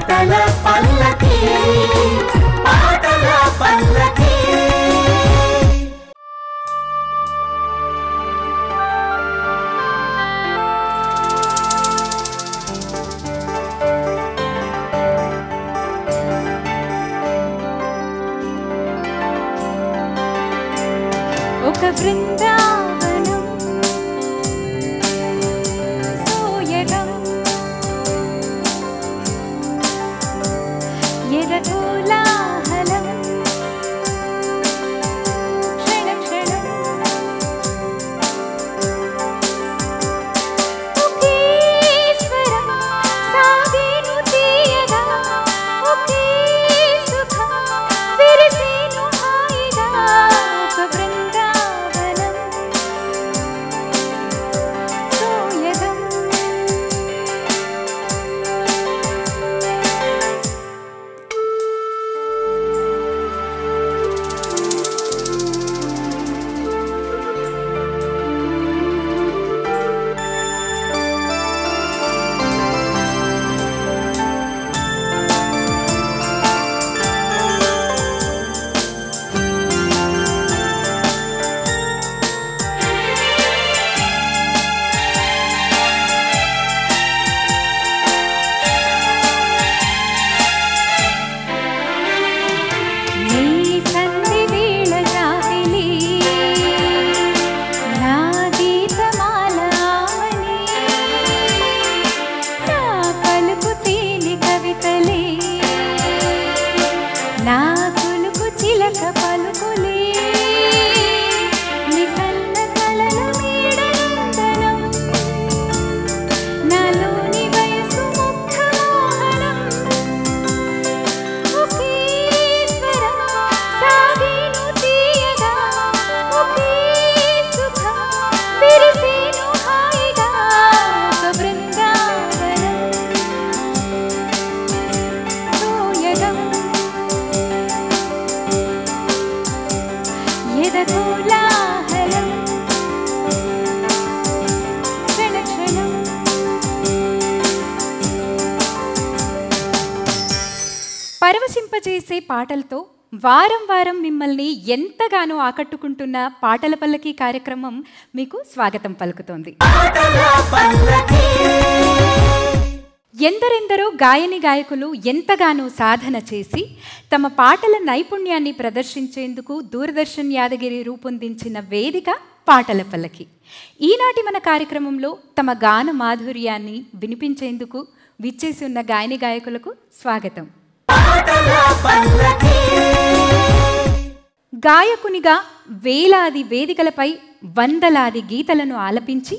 పాటల పల్లకి పాటల పల్లకి ఒక బృందావనం సోయగం ఎదకోలాహలం క్షణ క్షణం ఒకే స్వరం సాగేను తీయగా ఒకే సుఖం విరిసేను హాయిగా ఒక బృందావనం సోయగం నీ సంధి వేళ జాబిలి నా గీతమాలావని నా పలుకు తేనె కవితలే నా కొలుకు చిలక పలుకులే నీ కన్న కలల మేడనందనం నాలోని వయసు ముగ్ధ మోహనం ఒకే స్వరం సాగేను తీయగా ఒకే సుఖం విరిసేను హాయిగా ఒక బృందావనం సోయగం ఎదకోలాహలం క్షణ క్షణం పరవశింపజేసే పాటలతో వారం వారం మిమ్మల్ని ఎంతగానో ఆకట్టుకుంటున్న పాటల పల్లకి కార్యక్రమం మీకు స్వాగతం పలుకుతోంది. ఎందరెందరో గాయని గాయకులు ఎంతగానో సాధన చేసి తమ పాటల నైపుణ్యాన్ని ప్రదర్శించేందుకు దూరదర్శన్ యాదగిరి రూపొందించిన వేదిక పాటల పల్లకి. ఈనాటి మన కార్యక్రమంలో తమ గాన మాధుర్యాన్ని వినిపించేందుకు విచ్చేసి ఉన్న గాయని గాయకులకు స్వాగతం. గాయకునిగా వేలాది వేదికలపై వందలాది గీతలను ఆలపించి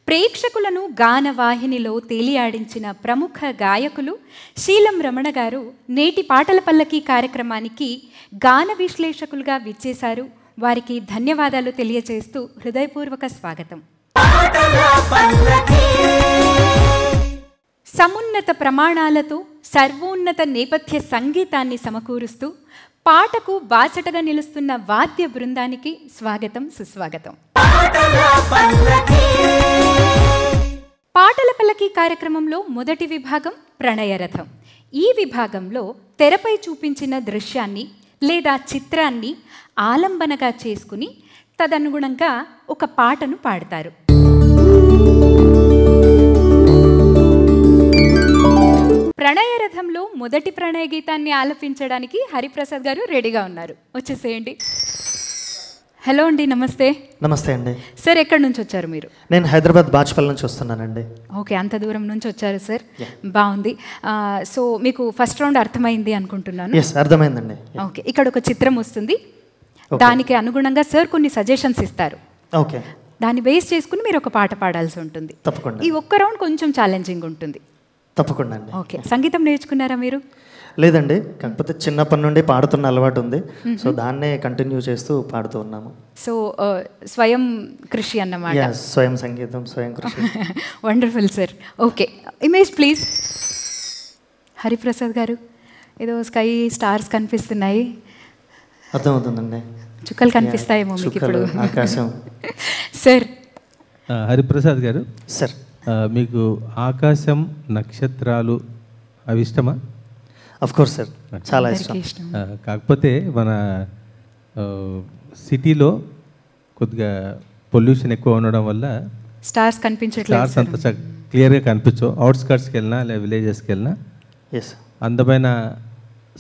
ప్రేక్షకులను గానవాహినిలో తేలియాడించిన ప్రముఖ గాయకులు శీలం రమణ గారు నేటి పాటల పల్లకి కార్యక్రమానికి గాన విశ్లేషకులుగా విచ్చేశారు. వారికి ధన్యవాదాలు తెలియజేస్తూ హృదయపూర్వక స్వాగతం. సమున్నత ప్రమాణాలతో సర్వోన్నత నేపథ్య సంగీతాన్ని సమకూరుస్తూ పాటకు బాసటగా నిలుస్తున్న వాద్య బృందానికి స్వాగతం, సుస్వాగతం. పాటల పల్లకి కార్యక్రమంలో మొదటి విభాగం ప్రణయరథం. ఈ విభాగంలో తెరపై చూపించిన దృశ్యాన్ని లేదా చిత్రాన్ని ఆలంబనగా చేసుకుని తదనుగుణంగా ఒక పాటను పాడతారు. ప్రణయరథంలో మొదటి ప్రణయ గీతాన్ని ఆలపించడానికి హరిప్రసాద్ గారు రెడీగా ఉన్నారు. వచ్చేసేయండి. హలో అండి, నమస్తే. నమస్తే అండి. సార్, ఎక్కడి నుంచి వచ్చారు మీరు? నేను హైదరాబాద్ బాచ్పల్లి నుంచి వస్తున్నానండి. ఓకే, అంత దూరం నుంచి వచ్చారు సార్. బాగుంది. సో మీకు ఫస్ట్ రౌండ్ అర్థమైంది అనుకుంటున్నాను. అర్థమైందండి. ఓకే, ఇక్కడ ఒక చిత్రం వస్తుంది. దానికి అనుగుణంగా సార్ కొన్ని సజెషన్స్ ఇస్తారు. ఓకే, దాన్ని బేస్ చేసుకుని మీరు ఒక పాట పాడాల్సి ఉంటుంది. తప్పకుండా. ఈ ఒక్క రౌండ్ కొంచెం ఛాలెంజింగ్ ఉంటుంది. తప్పకుండా అండి. ఓకే, సంగీతం నేర్చుకున్నారా మీరు? లేదండి, కాకపోతే చిన్నప్పటి నుండి పాడుతున్న అలవాటు ఉంది. సో దాన్నే కంటిన్యూ చేస్తూ పాడుతూ ఉన్నాము. సో స్వయం కృషి అన్నమాట. స్వయం సంగీతం, స్వయం కృషి. Wonderful sir. Okay, image please. Hariprasad గారు, ఏదో స్కై స్టార్స్ కనిపిస్తున్నాయి. అర్థమవుతుందండి. చుక్కలు కనిపిస్తాయేమో మీకు ఇప్పుడు. ఆకాశం. సార్. హరిప్రసాద్ గారు, సార్ మీకు ఆకాశం, నక్షత్రాలు అవి ఇష్టమా? అఫ్ కోర్స్ సార్, చాలా ఇష్టం. కాకపోతే మన సిటీలో కొద్దిగా పొల్యూషన్ ఎక్కువ ఉండడం వల్ల స్టార్స్ కనిపించట్లేదు. స్టార్స్ అంత క్లియర్గా కనిపించవు. అవుట్స్కర్ట్స్కి వెళ్ళినా లేదా విలేజెస్కి వెళ్ళినా ఎస్ అందమైన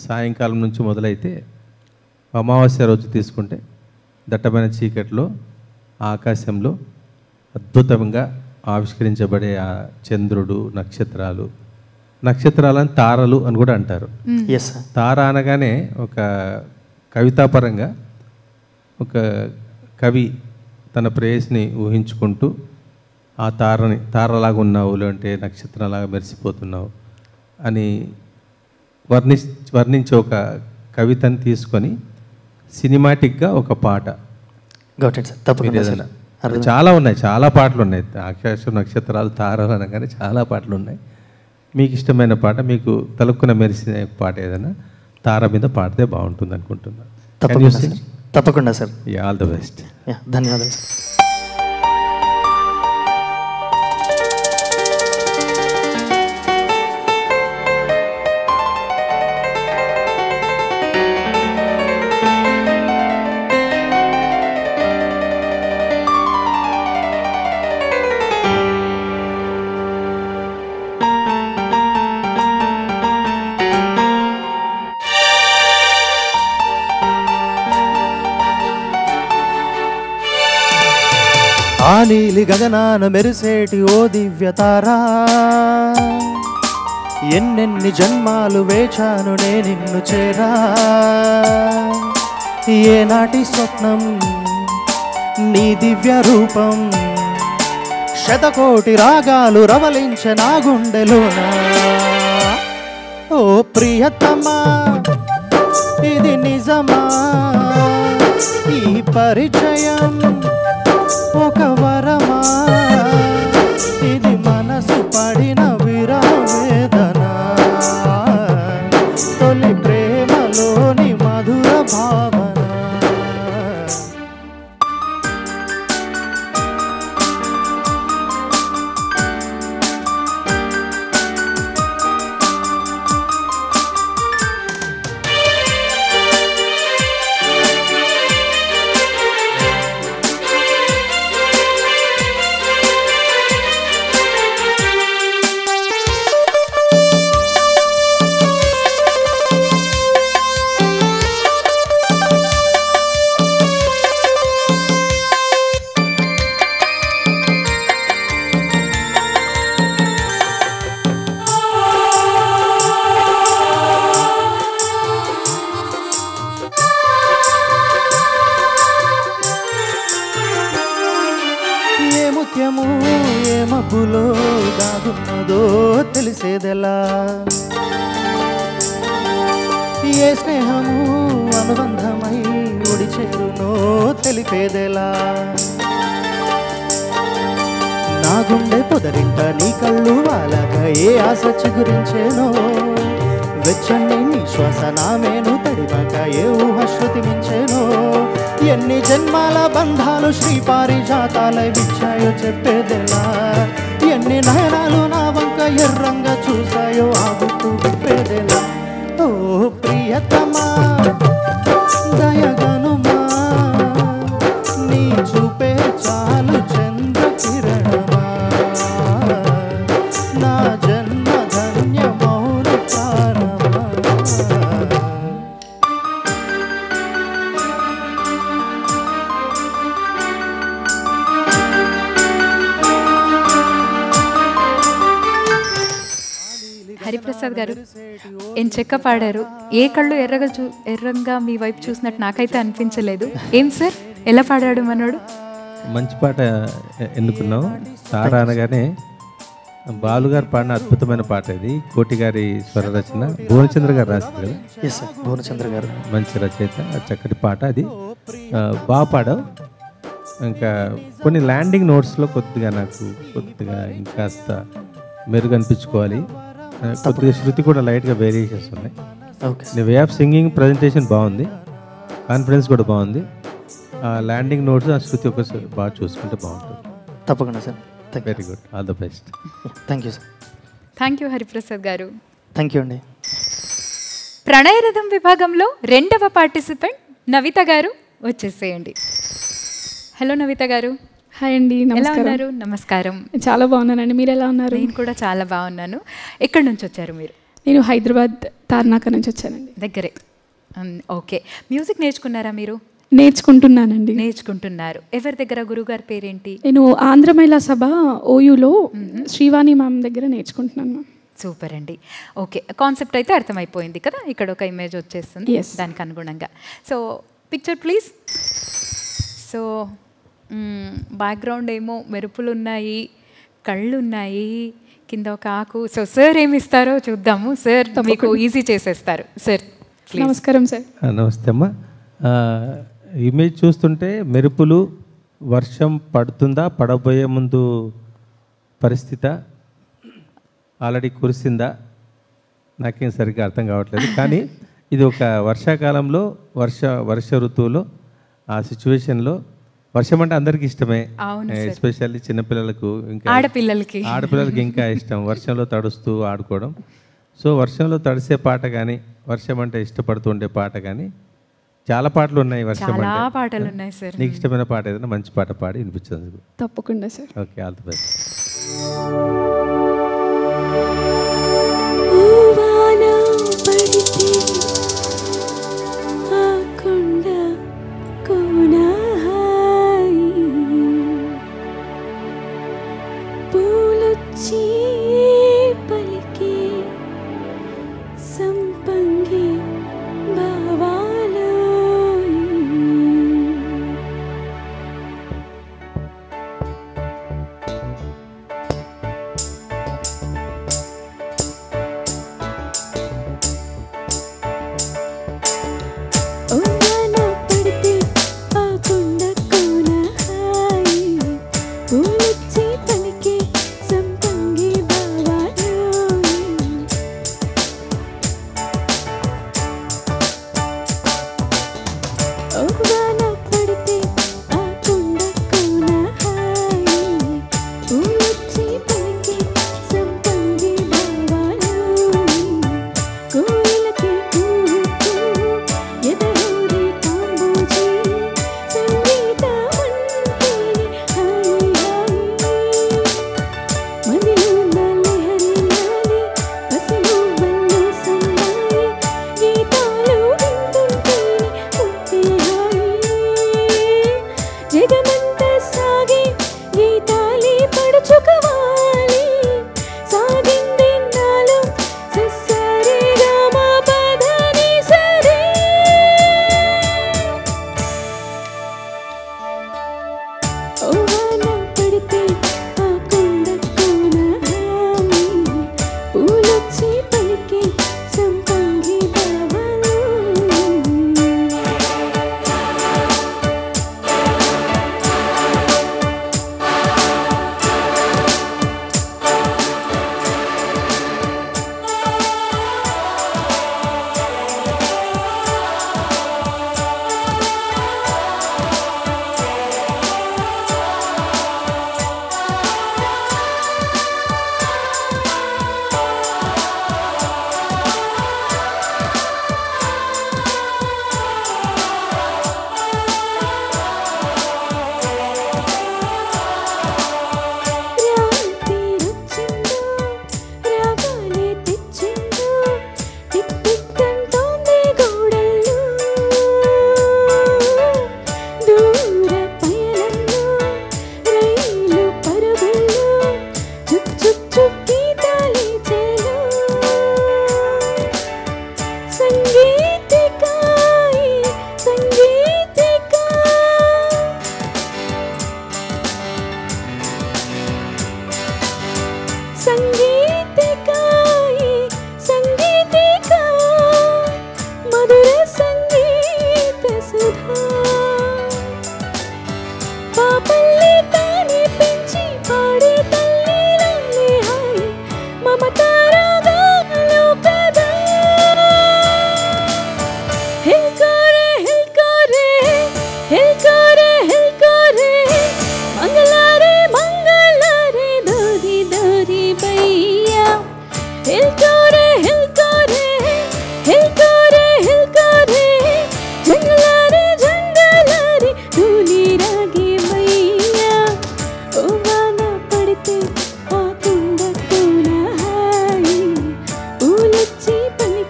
సాయంకాలం నుంచి మొదలైతే అమావాస్య రోజు తీసుకుంటే దట్టమైన చీకట్లో ఆకాశంలో అద్భుతంగా ఆవిష్కరించబడే ఆ చంద్రుడు, నక్షత్రాలను తారలు అని కూడా అంటారు. Yes sir. తార అనగానే ఒక కవితాపరంగా ఒక కవి తన ప్రేయస్ని ఊహించుకుంటూ ఆ తారలాగా ఉన్నావు, లేదంటే నక్షత్రంలాగా మెరిసిపోతున్నావు అని వర్ణించే ఒక కవితను తీసుకొని సినిమాటిక్గా ఒక పాట. గౌటెడ్ సార్, తప్పకుండా సార్. చాలా ఉన్నాయి, చాలా పాటలు ఉన్నాయి. ఆకాశం, నక్షత్రాలు, తారలు అనగానే చాలా పాటలు ఉన్నాయి. మీకు ఇష్టమైన పాట, మీకు తలుక్కున మెరిసిన పాట ఏదైనా తార మీద పాడితే బాగుంటుంది అనుకుంటున్నాను. తప్పకుండా సార్. All the best. ధన్యవాదాలు సార్. ఆ నీలి గగనాన మెరిసేటి ఓ దివ్యతారా, ఎన్నెన్ని జన్మాలు వేచాను నే నిన్ను చేరా. ఏనాటి స్వప్నం నీ దివ్య రూపం, శతకోటి రాగాలు రవలించే నా గుండెలోనా. ఓ ప్రియతమా, ఇది నిజమా? ఈ పరిచయం ఒక వరమా? ఇది మనసు పడిన విరవేదన, తొలి ప్రేమలోని మధుర భావన. ఏ మబ్బులో దాగున్నదో తెలిసేదెలా? ఏ స్నేహము అనుబంధమై ఒడి చేరునో తెలిపేదెలా? నా గుండె పొదరింట నీ కళ్ళు వాలాగా ఏ ఆశ చిగురించేనో, వెచ్చని నీ శ్వాస నా మేను తడివాక ఏ ఊహ శృతి మించేనో. ఎన్ని జన్మాల బంధాలు శ్రీపారిజాతాలై విచ్చాయో చెప్పేదెలా? ఎన్ని నయనాలు నా వంక ఎర్రంగా చూసాయో ఆ గుర్తు విప్పేదెలా? ఓ ప్రియతమా, దయగనుమా, నీ చూపే చాలు చంద్ర కిరణమా. నా జన్మ ధన్యమౌన ప్రాణమా. హరిప్రసాద్ గారు ఎంచెక్క పాడారు. ఏ కళ్ళు ఎర్రంగా మీ వైపు చూసినట్టు నాకైతే అనిపించలేదు. ఏం సార్, ఎలా పాడాడు మనోడు? మంచి పాట ఎన్నుకున్నావు. తారా అనగానే బాలుగారు పాడిన అద్భుతమైన పాట ఇది. కోటి గారి స్వర రచన, భువనచంద్ర గారు రాశారు కదా. ఎస్ సార్, భువనచంద్ర గారు మంచి రచయిత. చక్కటి పాట అది. బాగా పాడావు. ఇంకా కొన్ని ల్యాండింగ్ నోట్స్లో కొద్దిగా ఇంకాస్త మెరుగు అనిపించుకోవాలి. కొద్దిగా శృతి కూడా లైట్గా వేరియేషన్స్ ఉన్నాయి. నీ వే ఆఫ్ సింగింగ్ ప్రజెంటేషన్ బాగుంది, కాన్ఫిడెన్స్ కూడా బాగుంది. ఆ ల్యాండింగ్ నోట్స్, ఆ శృతి ఒకసారి బాగా చూసుకుంటే బాగుంటుంది. తప్పకుండా sir. Very good, all the best. Thank you sir. Thank you Hariprasad garu. Thank you అండి. ప్రణయరథం విభాగంలో రెండవ పార్టిసిపెంట్ నవిత గారు వచ్చేసేయండి. హలో నవిత గారు. హాయ్ అండి, ఎలా నమస్కారం. ఉన్నారు? నమస్కారం. చాలా బాగున్నానండి, మీరు ఎలా ఉన్నారు? నేను కూడా చాలా బాగున్నాను. ఎక్కడి నుంచి వచ్చారు మీరు? నేను హైదరాబాద్ తార్నాక నుంచి వచ్చానండి. దగ్గరే. ఓకే. మ్యూజిక్ నేర్చుకున్నారా మీరు? నేర్చుకుంటున్నానండి. నేర్చుకుంటున్నారు. ఎవరి దగ్గర? గురుగారి పేరేంటి? నేను ఆంధ్ర మహిళా సభ ఓయూలో శ్రీవాణి మ్యామ్ దగ్గర నేర్చుకుంటున్నాను. సూపర్ అండి. ఓకే, కాన్సెప్ట్ అయితే అర్థమైపోయింది కదా. ఇక్కడ ఒక ఇమేజ్ వచ్చేస్తుంది దానికి అనుగుణంగా. So picture please. So background ఏమో మెరుపులు ఉన్నాయి, కళ్ళు ఉన్నాయి, కింద ఒక ఆకు. సో సార్ ఏమి ఇస్తారో చూద్దాము. సార్ మీకు ఈజీ చేసేస్తారు. సార్ నమస్కారం సార్. నమస్తే అమ్మా. ఇమేజ్ చూస్తుంటే మెరుపులు, వర్షం పడుతుందా, పడబోయే ముందు పరిస్థితి, ఆల్రెడీ కురిసిందా, నాకేం సరిగ్గా అర్థం కావట్లేదు. కానీ ఇది ఒక వర్షాకాలంలో వర్ష ఋతువులో ఆ సిచ్యువేషన్లో వర్షం అంటే అందరికీ ఇష్టమే, ఎస్పెషల్లీ చిన్నపిల్లలకు, ఇంకా ఆడపిల్లలకి ఇంకా ఇష్టం వర్షంలో తడుస్తూ ఆడుకోవడం. సో వర్షంలో తడిసే పాట కానీ, వర్షం అంటే ఇష్టపడుతూ ఉండే పాట కానీ, చాలా పాటలు ఉన్నాయి. వర్షం అంటే నీకు ఇష్టమైన పాట ఏదైనా మంచి పాట పాడి వినిపించండి. తప్పకుండా sir. Okay, all the best.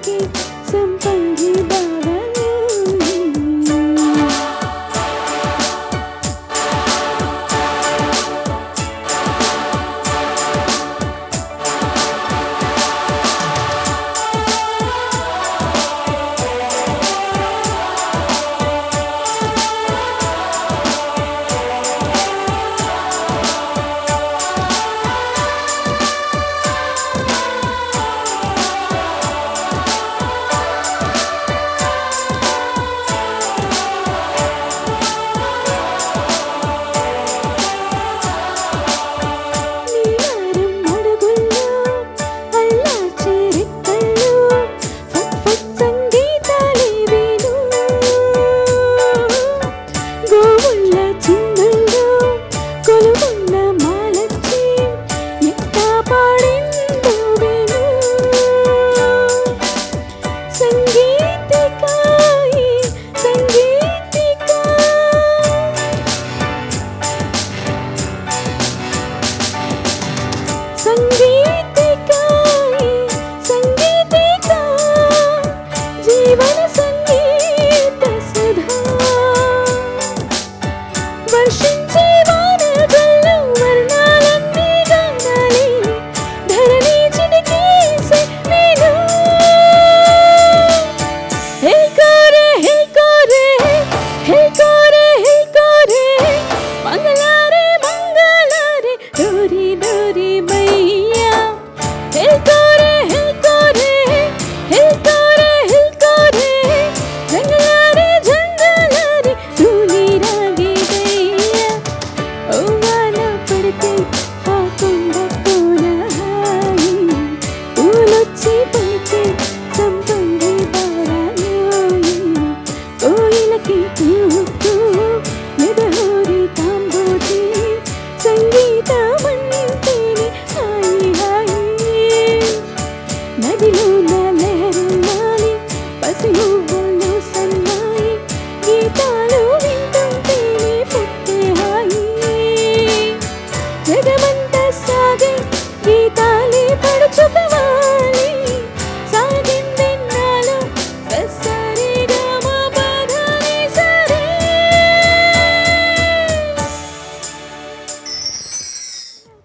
పలికే సంపంగి బావలు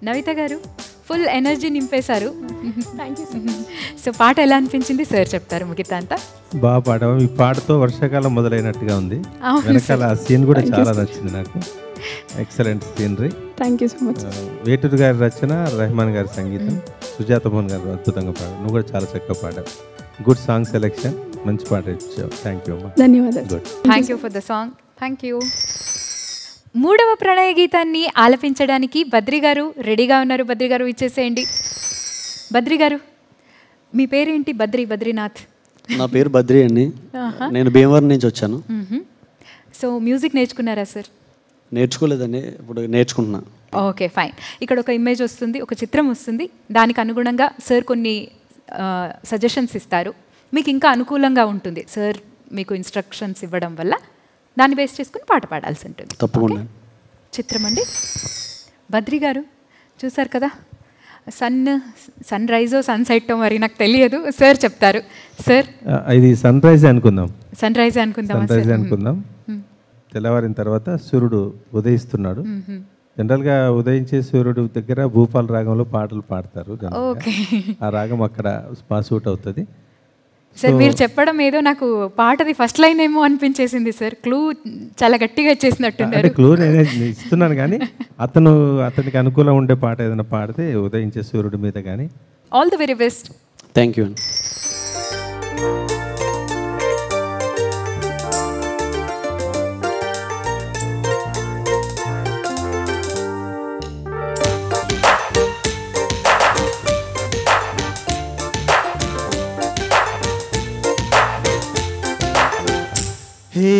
నవిత గారు ఫుల్ ఎనర్జీ నింపేశారు. థ్యాంక్ యూ సో పాట ఎలా అనిపించింది సార్ చెప్తారు మిగతా అంతా. బాగా పాడాము. ఈ పాటతో వర్షాకాలం మొదలైనట్టుగా ఉంది. వెనకాల ఆ సీన్ కూడా చాలా నచ్చింది నాకు. Excellent scenery. Thank you so much. Veturu గారి రచన, రెహమాన్ గారి సంగీతం, సుజాత మోహన్ గారు అద్భుతంగా పాడారు. నువ్వు కూడా చాలా చక్కగా పాడావు. గుడ్ సాంగ్ సెలెక్షన్, మంచి పాట ఇచ్చావు. థ్యాంక్ యూ అమ్మా. ధన్యవాదాలు. Good. Thank you for the song. Thank you. మూడవ ప్రణయ గీతాన్ని ఆలపించడానికి బద్రి గారు రెడీగా ఉన్నారు. బద్రి గారు ఇచ్చేసేయండి. బద్రి గారు మీ పేరేంటి? బద్రీనాథ్. నా పేరు బద్రి అండి. నేను భీమవరం నుంచి వచ్చాను. సో మ్యూజిక్ నేర్చుకున్నారా సార్? నేర్చుకోలేదండి, ఇప్పుడు నేర్చుకుంటున్నా. Okay fine. ఇక్కడ ఒక ఇమేజ్ వస్తుంది, ఒక చిత్రం వస్తుంది. దానికి అనుగుణంగా సార్ కొన్ని సజెషన్స్ ఇస్తారు. మీకు ఇంకా అనుకూలంగా ఉంటుంది సార్ మీకు ఇన్స్ట్రక్షన్స్ ఇవ్వడం వల్ల. దాన్ని బేస్ చేసుకుని పాట పాడాల్సి ఉంటుంది. తప్పకుండా. చిత్రం అండి. బద్రి గారు చూసారు కదా, సన్ రైజో సన్సెట్టో మరి నాకు తెలియదు, సార్ చెప్తారు. సార్ ఇది సన్ రైజ్ అనుకుందాం. సన్ రైజ్ అనుకుందాం. తెల్లవారిన తర్వాత సూర్యుడు ఉదయిస్తున్నాడు. జనరల్గా ఉదయించే సూర్యుడు దగ్గర భూపాల రాగంలో పాటలు పాడతారు. ఆ రాగం అక్కడ సూట్ అవుతుంది. సార్ మీరు చెప్పడం ఏదో నాకు పాటది ఫస్ట్ లైన్ ఏమో అనిపించేసింది సార్. క్లూ చాలా గట్టిగా ఇచ్చేసినట్టున్నారు. క్లూ నేను ఇస్తున్నాను కానీ అతనికి అనుకూలం ఉండే పాట ఏదైనా పాడితే ఉదయించే సూర్యుడి మీద కానీ. All the very best. Thank you అండి. హే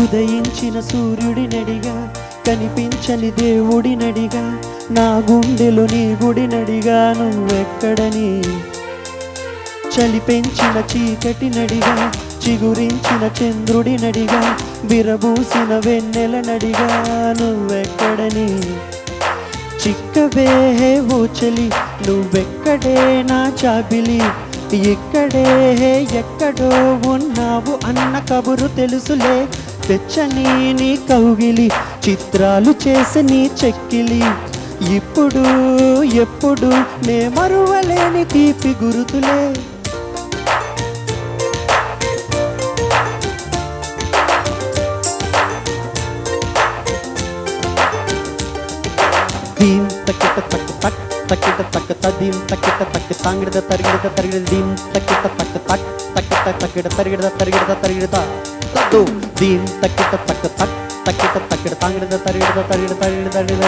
ఉదయించిన సూర్యుడి నడిగా, కనిపించని దేవుడి నడిగా, నా గుండెలో నీ గుడి నడిగా, నువ్వెక్కడని చలి పెంచిన చీకటి నడిగా, చిగురించిన చంద్రుడి నడిగా, విరబూసిన వెన్నెల నడిగా, నువ్వెక్కడని చిక్కవే ఓ చలి, నువ్వెక్కడే నా చాబిలి, ఇక్కడే ఎక్కడో ఉన్నావు అన్న కబురు తెలుసులే, తెచ్చని నీ కౌగిలి చిత్రాలు చేసి నీ చెక్కిలి, ఇప్పుడు ఎప్పుడు నే మరువలేని తీపి గురుతులే. దీం తక్కిట తక్ తక్ తక్కిట తక్ తదీం తక్కిట తక్ తాంగిడద తరిగిడద తరిగిడ దీం తక్కిట తక్ తక్ తక్కిట తక్కిడ తరిగిడద తరిగిడద తరిగిడద తదు దీం తక్కిట తక్ తక్ తక్కిట తక్కిడ తాంగిడద తరిగిడద తరిగిడ తరిగిడ తరిగిడ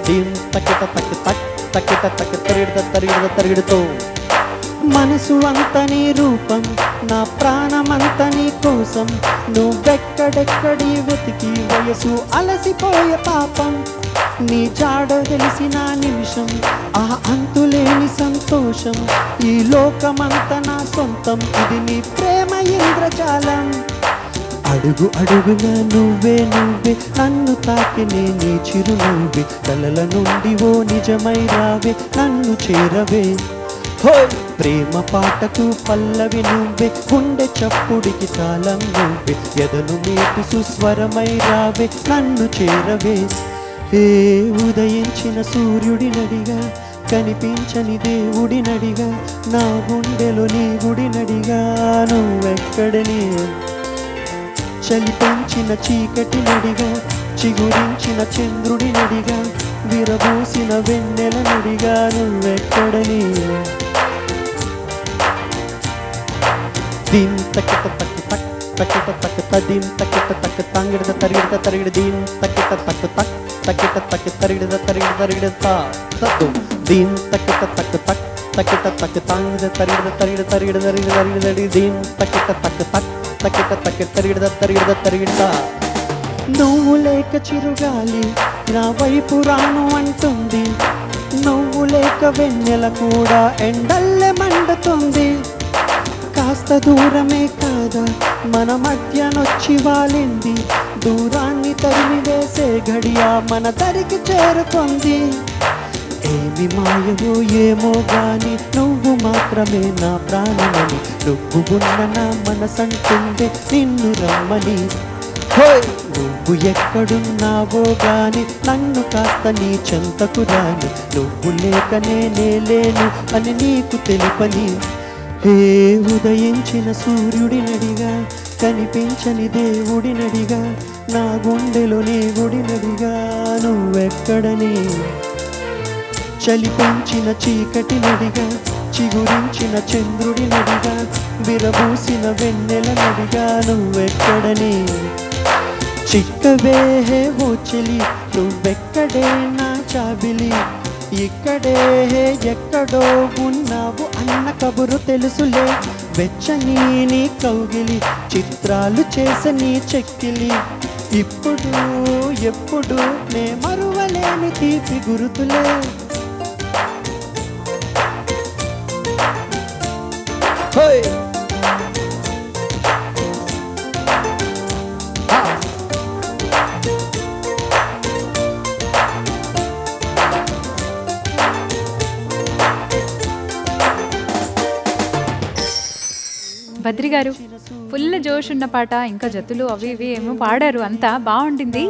దీం తక్కిట తక్ తక్ తక్కిట తక్ తరిగిడద తరిగిడద తరిగిడతో. మనసు అంత నీ రూపం, నా ప్రాణమంత నీ కోసం, నువ్వెక్కడెక్కడి వెతికి వయసు అలసిపోయే పాపం, నీ జాడ తెలిసిన నిమిషం ఆ అంతులేని సంతోషం, ఈ లోకమంత నా సొంతం, ఇది నీ ప్రేమ ఇంద్రజాలం. అడుగు అడుగుగా నువ్వే నువ్వే నన్ను తాకినే నీ చిరునవ్వే, కలల నుండి ఓ నిజమై రావే నన్ను చేరవే. హోయ్ ప్రేమ పాటకు పల్లవి నువ్వే, గుండె చప్పుడికి తాళం నువ్వే, ఎదను మీటు సుస్వరమై రావే నన్ను చేరవే. ఏ ఉదయించిన సూర్యుడి నడిగా, కనిపించని దేవుడి నడిగా, నా గుండెలో నీ గుడి నడిగా, నువ్వెక్కడని చలి పెంచిన చీకటి నడిగా, చిగురించిన చంద్రుడి నడిగా, విరబూసిన వెన్నెల నడిగా, నువ్వెక్కడని. దీం తక్కిట తక్ తక్ తక్కిట తక్ తదీం తక్కిట తక్ తాంగిడద తరిగిడద తరిగిడ దీం తక్కిట తక్ తక్ తక్కిట తక్ తరిగిడద తరిగిడ తరిగిడ తదు దీం తక్కిట తక్ తక్ తక్కిట తక్ తాంగిడద తరిగిడద తరిగిడ తరిగిడ తరిగిడ తరిగిడ దీం తక్కిట తక్ తక్ తక్కిట తక్ తరిగిడద తరిగిడద తరిగిడ. నువ్వు లేక చిరుగాలి నా వైపు రాను అంటుంది, నువ్వు లేక వెన్నెల కూడా ఎండల్లే మండుతుంది, కాస్త దూరమే కాదా మన మధ్యనొచ్చి వాలింది, దూరాన్ని తరిమి వేసే ఘడియ మన దరికి చేరుకుంది. ఏమి మాయవో ఏమో గాని నువ్వు మాత్రమే నా ప్రాణమని, నువ్వు ఉన్న నా మనసంటుంది నిన్ను రమ్మని. హోయ్ నువ్వు ఎక్కడున్నావో గాని నన్ను కాస్త నీ చెంతకు రాని, నువ్వు లేక నేనే లేను అని నీకు తెలుపని. ఏ ఉదయించిన సూర్యుడి నడిగా, కనిపించని దేవుడి నడిగా, నా గుండెలో నీ గుడి నడిగా, నువ్వెక్కడని చలి పెంచిన చీకటి నడిగా, చిగురించిన చంద్రుడి నడిగా, విరబూసిన వెన్నెల నడిగా, నువ్వెక్కడని. చిక్కవే ఓ చెలి నువ్వెక్కడే నా చాబిలి, ఇక్కడే ఎక్కడో ఉన్నావు అన్న కబురు తెలుసులే, వెచ్చని నీ కౌగిలి చిత్రాలు చేసి నీ చెక్కిలి, ఇప్పుడు ఎప్పుడు నే మరువలేని తీపి గురుతులే. హోయ్ బద్రి గారు ఫుల్ జోష్ ఉన్న పాట, ఇంకా జతులు అవి ఇవి ఏమో పాడారు, అంతా బాగుండింది.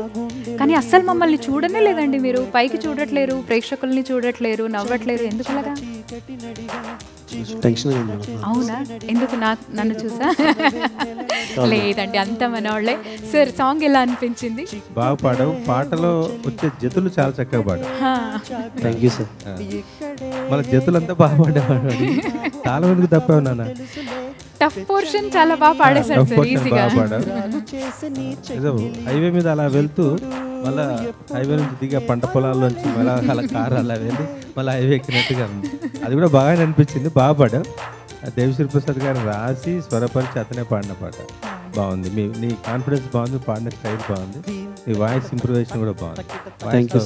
కానీ అస్సలు మమ్మల్ని చూడనే లేదండి, మీరు పైకి చూడట్లేరు, ప్రేక్షకుల్ని చూడట్లేరు, నవ్వట్లేరు, ఎందుకు అలాగా? అవునా, ఎందుకు నన్ను చూసా? లేదండి, అంత మనవాళ్ళే. సార్ సాంగ్ ఎలా అనిపించింది? బాగా పాడావు, పాటలో వచ్చే జతులు చాలా చక్కగా పాడావు. Thank you sir. మన జతులంతా బాగా పాడేవాడు, చాలా మందికి తప్పావు నాన్న. టఫ్ పోర్షన్ చాలా బాగా పాడేశారు సార్, ఈజీగా. హైవే మీద అలా వెళ్తూ మళ్ళా హైవే నుంచి దిగా పంట పొలాల్లోంచి మళ్ళీ అలా కారు అలా వెళ్ళి మళ్ళీ హైవే ఎక్కినట్టుగా ఉంది. అది కూడా బాగా అనిపించింది, బాగా పాడావు. దేవిశ్రీ ప్రసాద్ గారు రాసి స్వరపరిచి అతనే పాడిన పాట బాగుంది. నీ కాన్ఫిడెన్స్ బాగుంది, పాడిన స్టైల్ బాగుంది, నీ వాయిస్ ఇంప్రూవేషన్ కూడా బాగుంది,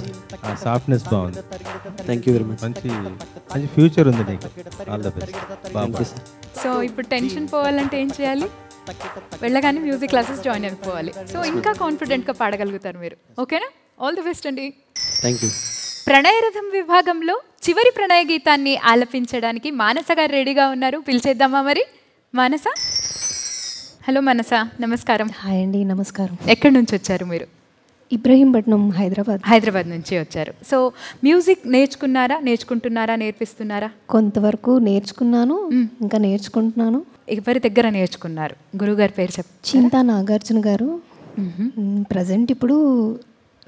సాఫ్ట్నెస్ బాగుంది. Thank you very much. మంచి మంచి ఫ్యూచర్ ఉంది నీకు. All the best. బాగుంది. సో ఇప్పుడు టెన్షన్ పోవాలంటే ఏం చేయాలి? వెళ్ళగానే మ్యూజిక్ క్లాసెస్ జాయిన్ అయిపోవాలి. సో ఇంకా కాన్ఫిడెంట్గా పాడగలుగుతారు మీరు. ఓకేనా? ఆల్ ది బెస్ట్ అండి. Thank you. ప్రణయరథం విభాగంలో చివరి ప్రణయ గీతాన్ని ఆలపించడానికి మానస గారు రెడీగా ఉన్నారు. పిలిచేద్దామా మరి? మానస. హలో మానస, నమస్కారం. హాయ్ అండి, నమస్కారం. ఎక్కడి నుంచి వచ్చారు మీరు? ఇబ్రహీంపట్నం, హైదరాబాద్ నుంచి వచ్చారు. సో మ్యూజిక్ నేర్చుకుంటున్నారా, నేర్పిస్తున్నారా? కొంతవరకు నేర్చుకున్నాను, ఇంకా నేర్చుకుంటున్నాను. ఎవరి దగ్గర నేర్చుకున్నారు? గురువుగారి పేరు చింతా నాగార్జున గారు. ప్రజెంట్ ఇప్పుడు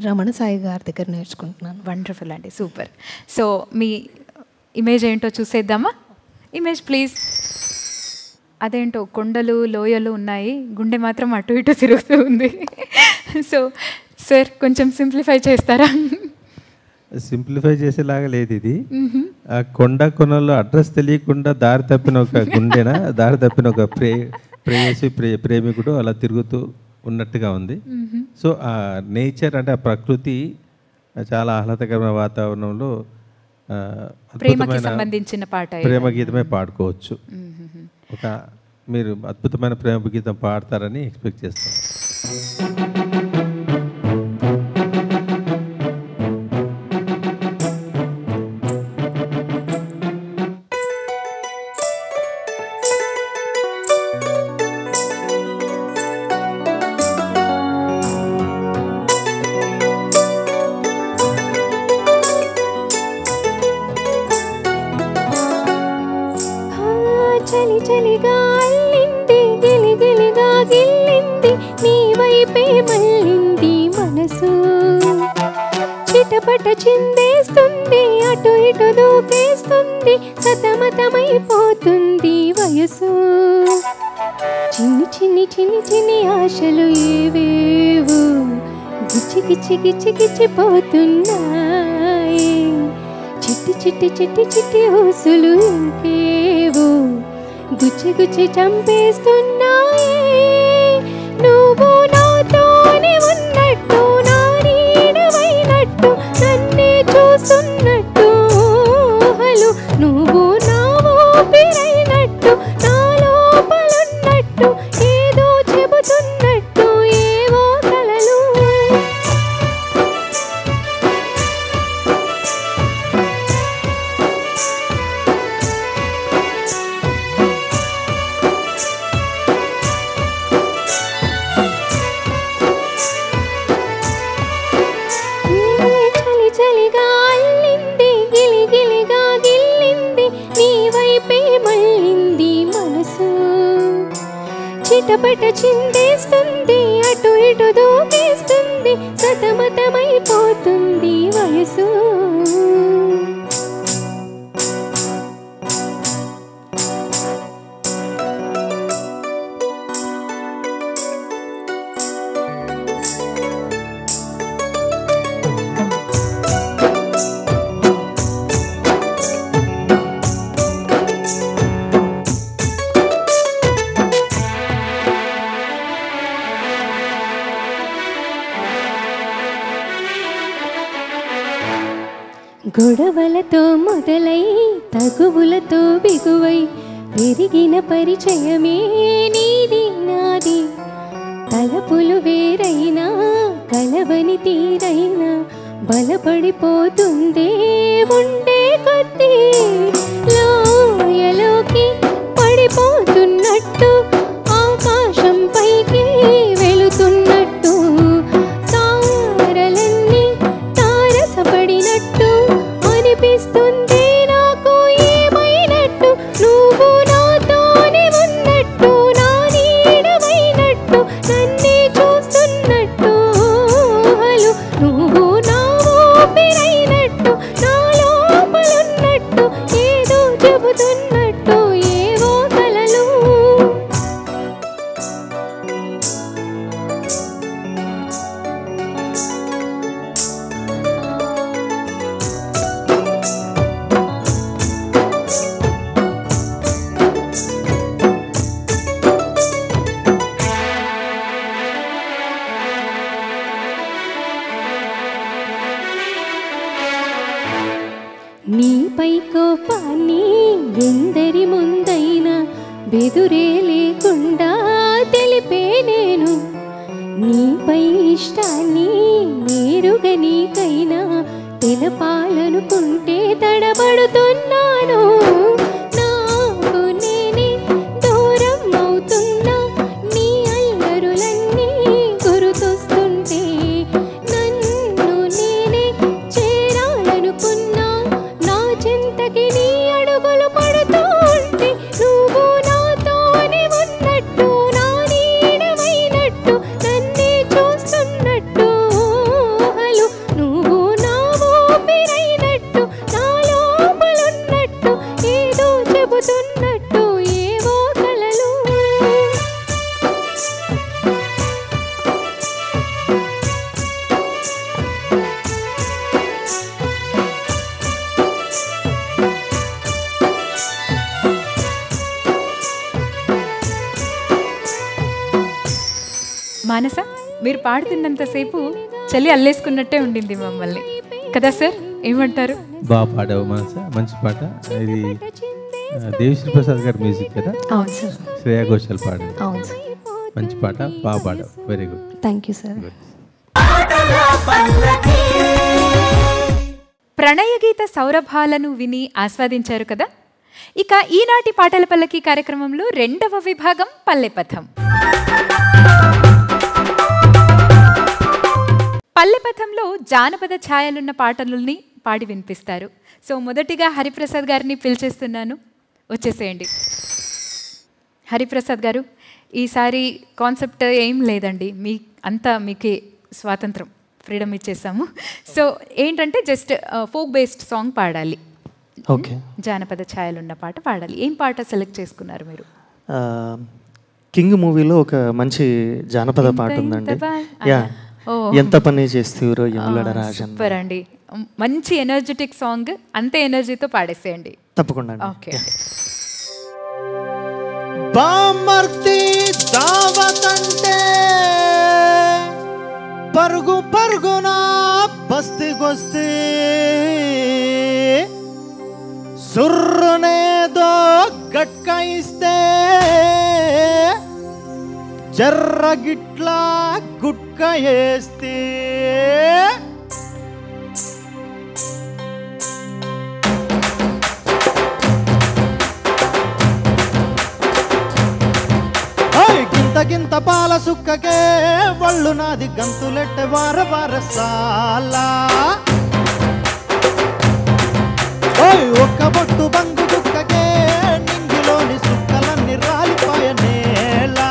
రమణ సాయి గారి దగ్గర నేర్చుకుంటున్నాను. వండర్ఫుల్ అండి, సూపర్. సో మీ ఇమేజ్ ఏంటో చూసేద్దామా? Image please. అదేంటో కొండలు లోయలు ఉన్నాయి, గుండె మాత్రం అటు ఇటు తిరుగుతూ ఉంది. సో సార్ కొంచెం సింప్లిఫై చేస్తారా? సింప్లిఫై చేసేలాగా లేదు ఇది. ఆ కొండ కొనలో అడ్రస్ తెలియకుండా దారి తప్పిన ఒక గుండెన, దారి తప్పిన ఒక ప్రేమికుడు అలా తిరుగుతూ ఉన్నట్టుగా ఉంది. సో ఆ నేచర్ అంటే ఆ ప్రకృతి చాలా ఆహ్లాదకరమైన వాతావరణంలో సంబంధించిన పాట, ప్రేమ గీతమే పాడుకోవచ్చు. ఒక మీరు అద్భుతమైన ప్రేమ గీతం పాడతారని ఎక్స్పెక్ట్ చేస్తాను. చలిగా అల్లింది, గిలిగిలిగా గిల్లింది, నీ వైపే మళ్ళింది మనసు. చిటపట చిందేస్తుంది, అటు ఇటు దూకేస్తుంది, సతమతమైపోతుంది వయసు. చిన్ని చిన్ని చిన్ని చిన్ని ఆశలు ఏవేవో గిచ్చి గిచ్చి గిచ్చి గిచ్చిపోతున్నాయి. చిట్టి చిట్టి చిట్టి చిట్టి ఊసులు ఇంకేవో గుచ్చి గుచ్చి చంపేస్తున్నాయి. నువ్వు నాతోనే ఉన్నట్టు, నా నీడవైనట్టు, నన్నే చూస్తున్నట్టు, హలో నువ్వు నా ఊపిరైనట్టు, నా లోపలున్నట్టు, ఏదో చెబుతున్నట్టు ఏవో కలలు. చలిగా అల్లింది, గిలిగిలిగా గిల్లింది, నీ వైపే మళ్ళింది మనసు. చిటపట చిందేస్తుంది, అటు ఇటు దూకేస్తుంది, సతమతమైపోతుంది వయసు. గొడవలతో మొదలై తగువులతో బిగువై పెరిగిన పరిచయమే నీది నాది. తలపులు వేరైనా కలవని తీరైనా బలపడిపోతుందే ఉండే కొద్దీ. లోయలోకి పడిపోతున్నట్టు, ఆకాశం పైకి వెళుతున్నట్టు, తారలన్నీ తారసపడినట్టు అనిపిస్తుంది నాకు ఏమైనట్టు. నువ్వు నాతోనే ఉన్నట్టు, నా నీడవైనట్టు, నన్నే చూస్తున్నట్టు, హలో నువ్వు నా ఊపిరైనట్టు, పడుతున్నాను నాకు నేనే దూరం అవుతున్నా నీ అల్లరులన్నీ గుర్తొస్తుంటే నన్ను నేనే చేరాలనుకున్నా నా చింతకి నీ అడుగులు పడుతూ ఉంటే నువ్వు నాతోనే ఉన్నట్టు నా నీడమైనట్టు నన్నే చూస్తున్నట్టు హలో నువ్వు నా ఊపిరైనట్టు నా లోపలున్నట్టు ఏదో చెబుతున్నట్టు ఏవో కలలు మానస మీరు పాడుతున్నంతసేపు చలి అల్లేసుకున్నట్టే ఉండింది మమ్మల్ని కదా సార్, ఏమంటారు? బాగా పాడావు మానస, మంచి పాట. ఇది దేవిశ్రీ ప్రసాద్ గారి మ్యూజిక్ కదా? అవును సార్. శ్రేయా ఘోషాల్ పాడారు. అవును సార్. మంచి పాట, బాగా పాడావు. Very good. Thank you sir. ప్రణయ గీత సౌరభాలను విని ఆస్వాదించారు కదా. ఇక ఈనాటి పాటల పల్లకి కార్యక్రమంలో రెండవ విభాగం పల్లెపథం. పల్లెపథంలో జానపద ఛాయలున్న పాటలని పాడి వినిపిస్తారు. సో మొదటిగా హరిప్రసాద్ గారిని పిలిచేస్తున్నాను, వచ్చేసేయండి. హరిప్రసాద్ గారు, ఈసారి కాన్సెప్ట్ ఏం లేదండి, మీకే స్వాతంత్రం, ఫ్రీడమ్ ఇచ్చేసాము. సో ఏంటంటే జస్ట్ ఫోక్ బేస్డ్ సాంగ్ పాడాలి. ఓకే. జానపద ఛాయలున్న పాట పాడాలి. ఏం పాట సెలెక్ట్ చేసుకున్నారు మీరు? కింగ్ మూవీలో ఒక మంచి జానపద పాట ఉందండి. యా, ఎంత పని చేస్తూరో యములడ రాజన్. సూపర్ అండి, మంచి ఎనర్జెటిక్ సాంగ్, అంతే ఎనర్జీతో పాడేసేయండి. తప్పకుండా. ఓకే. బామర్తి దావతంటే పరుగు పరుగున బస్తికొస్తే సుర్రునేదో గట్క ఇస్తే జర్రగిట్లా గుట్క వేస్తే గింత పాల సుక్కకే వళ్ళు నాది గంతులెట్టె వార వార సాలా ఒక్క బొట్టు బంగు దుక్కకే నింగిలోని సుక్కలన్నీ రాలిపాయ నేలా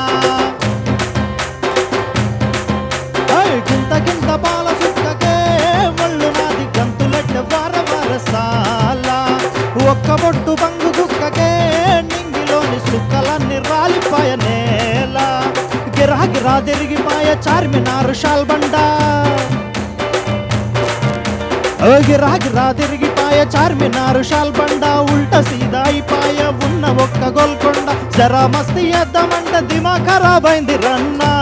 గింత పాల సుక్కకే వళ్ళు నాది గంతులెట్టె వార వార సాలా ఒక్క బొట్టు బంగు దుక్కకే నింగిలోని సుక్కలన్నీ రాలిపాయ నేలా గిరా గిరా తిరిగిపాయ చార్మినారు షాల్బండ గిరా గిరా తిరిగిపాయ చార్మినారు షాల్బండ ఉల్ట సీదా అయిపాయ ఉన్న ఒక్క గోల్కొండ జరా మస్తి ఎద్దామంట దిమా ఖరాబ్ అయింది రన్నా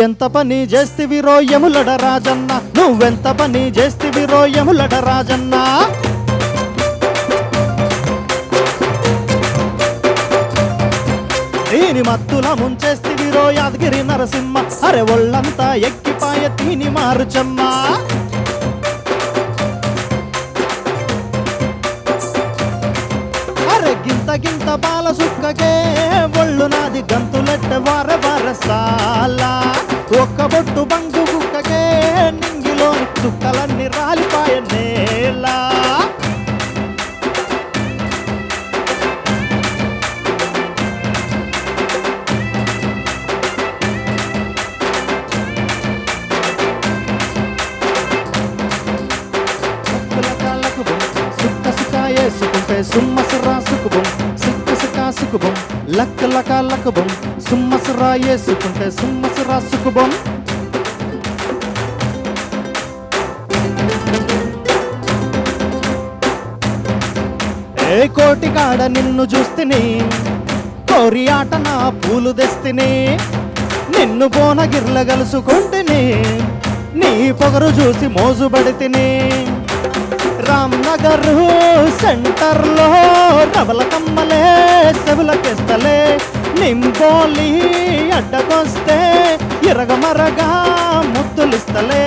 ఎంత పని చేస్తివిరో యములడ రాజన్న నువ్వెంత పని చేస్తివిరో యములడ రాజన్న దీని మత్తుల ముంచేస్తివిరో యాదగిరి నరసింహ అరే ఒళ్ళంతా ఎక్కిపాయ తీని మారుచమ్మ అరే గింత గింత బాల సుక్కకే ఒళ్ళు నాది గంతులెట్టె వార వార సాలా ఒక్క బొట్టు బంగు కుక్కకే నింగిలో చుక్కలన్నీ రాలిపాయ నేలా సుక్కుంటే సుమ్మసురా సుకుబం సుక్కు సుకా సుకుబం లక్క లక లకబం సుమ్మసురా ఏసుకుంటే సుమ్మసురా సుకుబం ఏ కోటి కాడ నిన్ను చూస్తిని కోరి ఆట నా పూలు తెస్తిని నిన్ను బోనగిర్ల గలుసుకుంటిని నీ పొగరు చూసి మోజుబడితిని రామ్నగర్ సెంటర్లో రవల కమ్మలే సెవులకెస్తలే నింబోలి అడ్డకొస్తే ఇరగమరగా ముద్దులిస్తలే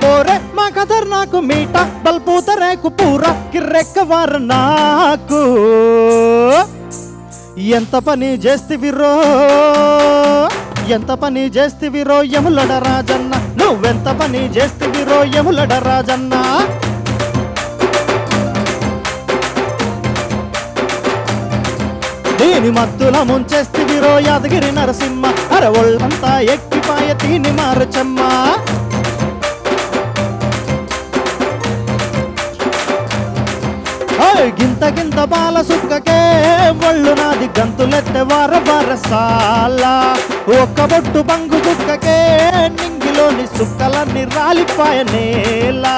ఓరే మా కదర్ నాకు మీట బల్పూత రేకు పూర కిర్రెక్కవార నాకు ఎంత పని చేస్తివిరో ఎంత పని చేస్తివిరో యములడ రాజన్న నువ్వెంత పని చేస్తివిరో యములడ రాజన్న దీని మత్తుల ముంచేస్తివిరో యాదగిరి నరసింహ అరే ఒళ్ళంతా ఎక్కిపాయ తీని మారుచమ్మ గింత గింత బాల సుక్కకే ఒళ్ళు నాది గంతులెత్తే వార వరసాల ఒక్క బొట్టు బంగు కుక్కకే నింగిలోని సుక్కలన్నీ రాలిపాయ నేలా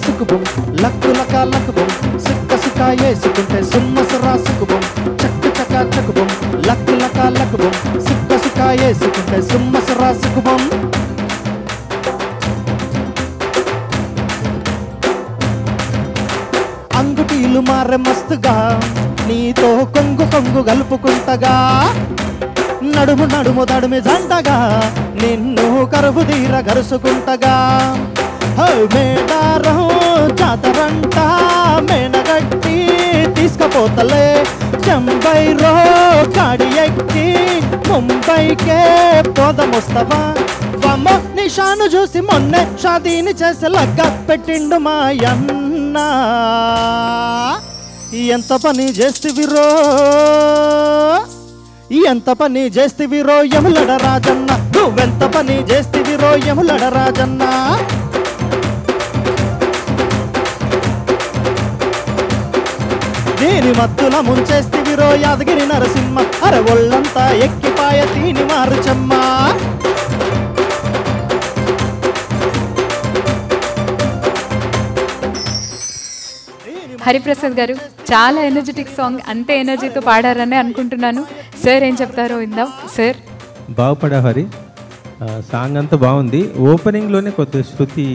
సుక్కుబుం లక్కు లక లక్కుబుం సిక్క సిక్క వేసుకుంటే సుమ్మసరా సుక్కుబుం చక్కు చక్క చక్కుబుం లక్కు లక లక్కుబుం సిక్క సిక్క వేసుకుంటే సుమ్మసరా సుక్కుబుం అంగుటీలు మారే మస్తుగా నీతో కొంగు కొంగు గలుపుకుంటగా నడుము నడుము దడుమి జంటగా నిన్ను కరువు తీర గరుసుకుంటగా మేడారం జాతరంట మేనగట్టి తీసుకపోతలే చెంబైరో కాడి ఎక్కి ముంబైకే పోదమొస్తవా వమ్మ నిషాను చూసి మొన్నే షాదీని చేసి లగ్గ పెట్టిండు మాయన్న ఎంత పని చేస్తివిరో ఎంత పని చేస్తివిరో యములడ రాజన్న నువ్వెంత పని చేస్తివిరో యములడ రాజన్న దీని మత్తుల ముంచేస్తివిరో యాదగిరి నరసింహ అరే ఒళ్ళంతా ఎక్కిపాయ తీని మారుచమ్మ హరిప్రసాద్ గారు చాలా ఎనర్జెటిక్ సాంగ్, అంతే ఎనర్జీతో పాడారని అనుకుంటున్నాను. సార్ ఏం చెప్తారో ఇందాం. సార్ బాగుపడా హరి, సాంగ్ అంతా బాగుంది. ఓపెనింగ్లోనే కొద్దిగా శృతి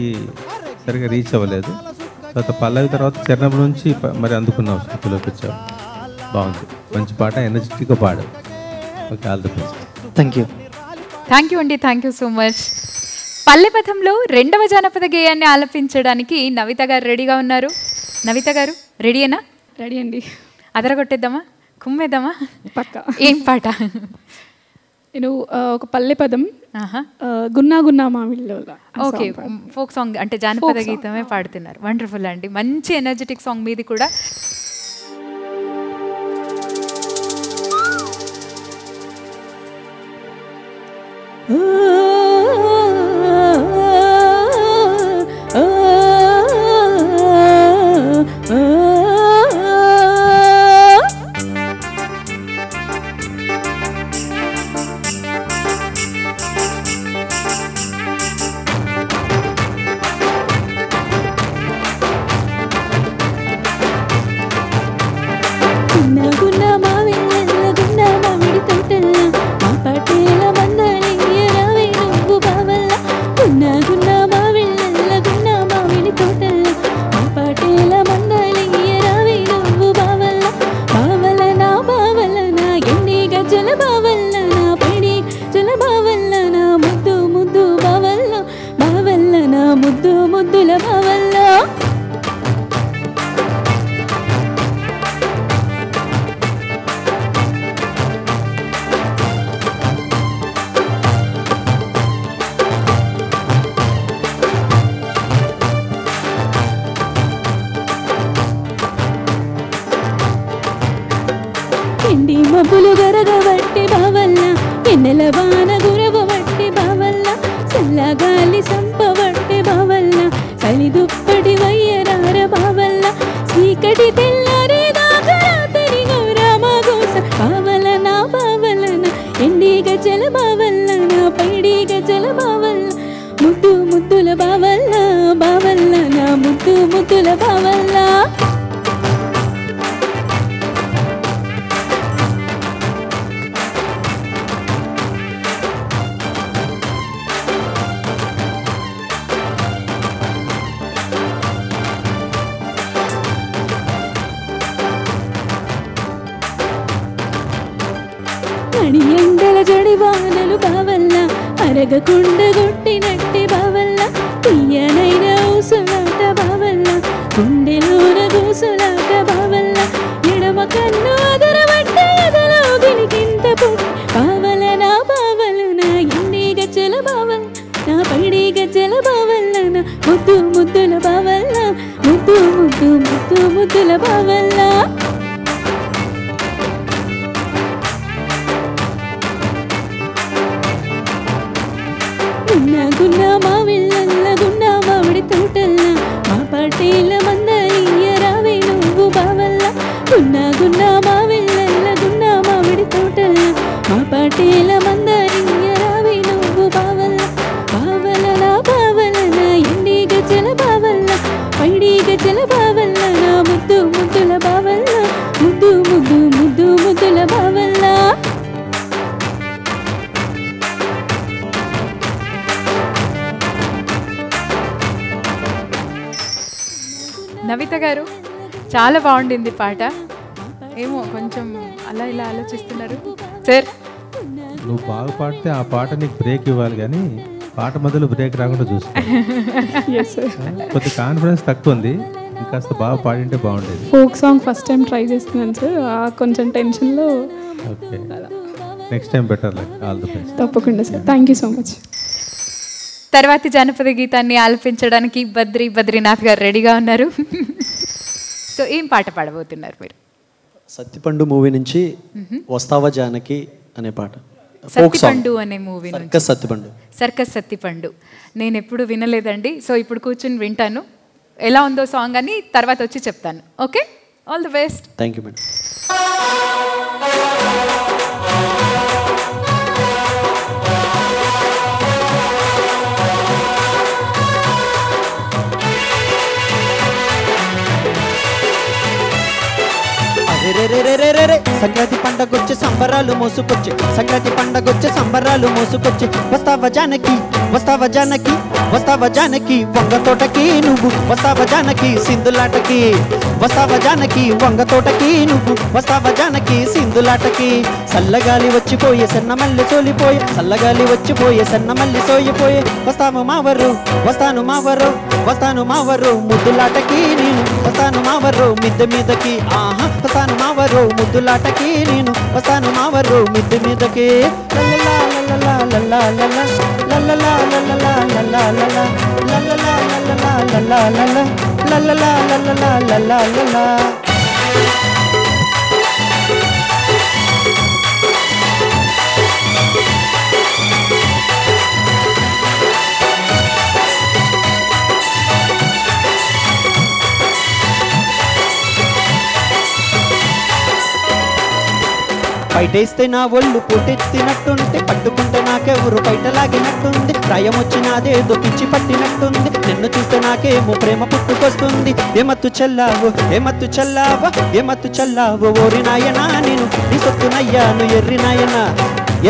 సరిగా రీచ్ అవ్వలేదు. తర్వాత పల్లవి తర్వాత చరణం నుంచి మరి అందుకున్నావు, శృతిలోకి వచ్చావు. బాగుంది, మంచి పాట, ఎనర్జెటిక్గా పాడు. Okay, all the best. Thank you. Thank you అండి, థ్యాంక్ యూ సో మచ్. పల్లెపథంలో రెండవ జానపద గేయాన్ని ఆలపించడానికి నవిత గారు రెడీగా ఉన్నారు. నవిత గారు రెడీయేనా? రెడీ అండి. అదరగొట్టేద్దామా, కుమ్మేద్దామా? పక్క. ఏం పాట? నేను ఒక పల్లె పదం, గున్నా గున్నా మామిడిలో. ఓకే, ఫోక్ సాంగ్ అంటే జానపద గీతమే పాడుతున్నారు. వండర్ఫుల్ అండి, మంచి ఎనర్జెటిక్ సాంగ్ మీది కూడా. మబ్బులు గరగబట్టి బావల్ల, ఎన్నెల వాన గురవబట్టి బావల్ల, చల్లగాలి సంపబట్టి బావల్ల, చలి దుప్పటి వయ్యరార బావల్ల, చీకటి తెల్లారే దాకా రాత్రి గౌరమ గోస బావల నా బావల నా ఎండి గజల బావల్ల నా పైడి గజల బావల్ల, ముద్దు ముద్దుల బావల్ల బావల్ల నా ముద్దు ముద్దుల బావల్ల. కరగకుండా కొట్టినట్టే బావల్లా తీయనైన ఊసులాట బావల్లా గుండెలోన గూసులాట బావల్లా ఎడమ కన్ను అదరబట్టే ఎదలో గిలికింత పుట్టి బావల నా బావలు నా ఎన్ని గజ్జల బావల్ నా పైడి గజ్జల బావల్ల నా ముద్దు ముద్దుల బావల్ల ముద్దు ముద్దు ముద్దు ముద్దుల బావల్ల గున్నా గున్నా మా వెళ్ళల్ల గున్నా మామిడి తోటల్ల మా పాటేల మందలియ రావే నువ్వు బావల్ల గున్నా గున్నా మా వెళ్ళల్ల గున్నా మామిడి తోటల్ల మా పాటేల మందలియ రావే నువ్వు బావల్ల బావల నా బావల నా ఎండి గజల బావల్ల పైడి గజల బావల్ల నా ముద్దు ముద్దుల బావల్ల ముద్దు ముద్దు ముద్దు ముద్దుల బావల్ల నవిత గారు చాలా బాగుండింది పాట. ఏమో కొంచెం అలా ఇలా ఆలోచిస్తున్నారు సార్. నువ్వు బాగా పాడితే ఆ పాట నీకు బ్రేక్ ఇవ్వాలి, కానీ పాట మధ్యలో బ్రేక్ రాకుండా చూసుకో. కొద్ది కాన్ఫిడెన్స్ తక్కువ ఉంది, ఇంకాస్త బాగా పాడింటే బాగుండేది. Folk song first time try చేస్తున్నాను సార్, కొంచెం టెన్షన్లో. Okay, next time better luck. All the best. తప్పకుండా sir, thank you so much. తర్వాతి జానపద గీతాన్ని ఆలపించడానికి బద్రీనాథ్ గారు రెడీగా ఉన్నారు. సో ఏం పాట పాడబోతున్నారు మీరు? సత్తిపండు మూవీ నుంచి వస్తావా జానకి అనే పాట. సత్తిపండు అనే మూవీ నుంచి. సర్కస్ సత్తిపండు నేను ఎప్పుడు వినలేదండి. సో ఇప్పుడు కూర్చుని వింటాను, ఎలా ఉందో సాంగ్ అని తర్వాత వచ్చి చెప్తాను. Okay, all the best. Thank you madam. Sankranti పండగొచ్చే సంబరాలు మోసుకొచ్చే, సంక్రాంతి పండగొచ్చే సంబరాలు మోసుకొచ్చే, వస్తావా జానకి వస్తావా జానకి వస్తావా జానకి వంగ తోటకి నువ్వు వస్తావా జానకి సింధులాటకి వస్తావా జానకి వంగ తోటకి నువ్వు వస్తావా జానకి సింధులాటకి. సల్లగాలి వచ్చిపోయే సన్న మల్లి సోలిపోయే, సల్లగాలి వచ్చిపోయే సన్న మల్లి సోయిపోయే, వస్తాము మావరు వస్తాను మావరు వస్తాను మావరు ముద్దులాటకి నేను వస్తాను మావరు మిద్దె మీదకి. ఆహా, వస్తాను మావరు ముద్దులాటకి నేను వస్తాను మావరు మిద్దె మీదకి. లల్లలా లల్లలా లల్లలా లల్లలా లల్లలా లల్లలా లల్లలా లల్లలా లల్లలా లల్లలా లల్లలా లల్లలా. పైటేస్తే నా ఒళ్ళు పూటెత్తినట్టుంది, పట్టుకుంటే నాకెవరు బయటలాగినట్టుంది, ప్రాయం వచ్చినాదేదో పిచ్చి పట్టినట్టుంది, నిన్ను చూస్తే నాకేమో ప్రేమ పుట్టుకొస్తుంది. ఏమత్తు చల్లావు ఏమత్తు చల్లావా ఏమత్తు చల్లావు ఓరి నాయనా నేను నీ సొత్తునయ్యాను ఎర్రి నాయనా.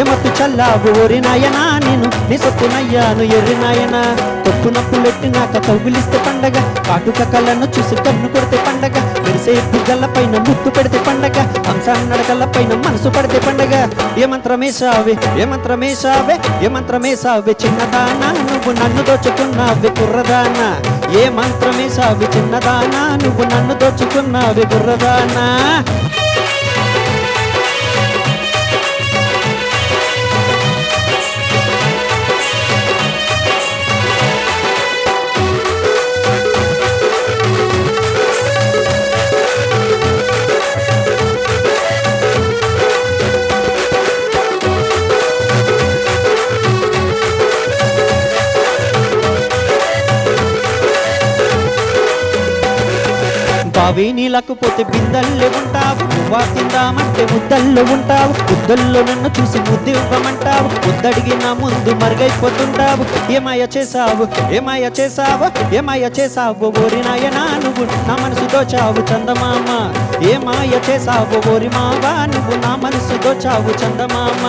ఏమత్తు చల్లావు ఓరి నాయనా నేను నీ సొత్తునయ్యాను ఎర్రి నాయనా. తొక్కు నప్పులెట్టినాక కౌగిలిస్తే పండగ, కాటుక కళ్ళను చూసి కన్ను కొడితే పండగ, మెరిసే బుగ్గల పైన ముద్దు పెడితే పండగ, హంసాన్నడకల పైన మనసు పడితే పండగ. ఏమంత్రమేసావే ఏమంత్రమేసావే ఏమంత్రమేసావే చిన్నదానా నువ్వు నన్ను దోచుకున్నావే కుర్రదానా. ఏ మంత్రమేసావే చిన్నదానా నువ్వు నన్ను దోచుకున్నావే కుర్రదానా. బావి నీళ్ళకపోతే బిందల్లో ఉంటావు, నువ్వా తిందామంటే ముద్దల్లో ఉంటావు, ముద్దల్లో నన్ను చూసి ముద్దు ఇవ్వమంటావు, ముద్దడిగిన ముందు మరుగైపోతుంటావు. ఏమాయ చేసావు ఏమాయ చేసావు ఏమాయ చేసావు ఓరి నాయనా నువ్వు నా మనసు దోచావు చందమామ. ఏమాయ చేసావు ఓరి మావా నువ్వు నా మనసు దోచావు చందమామ.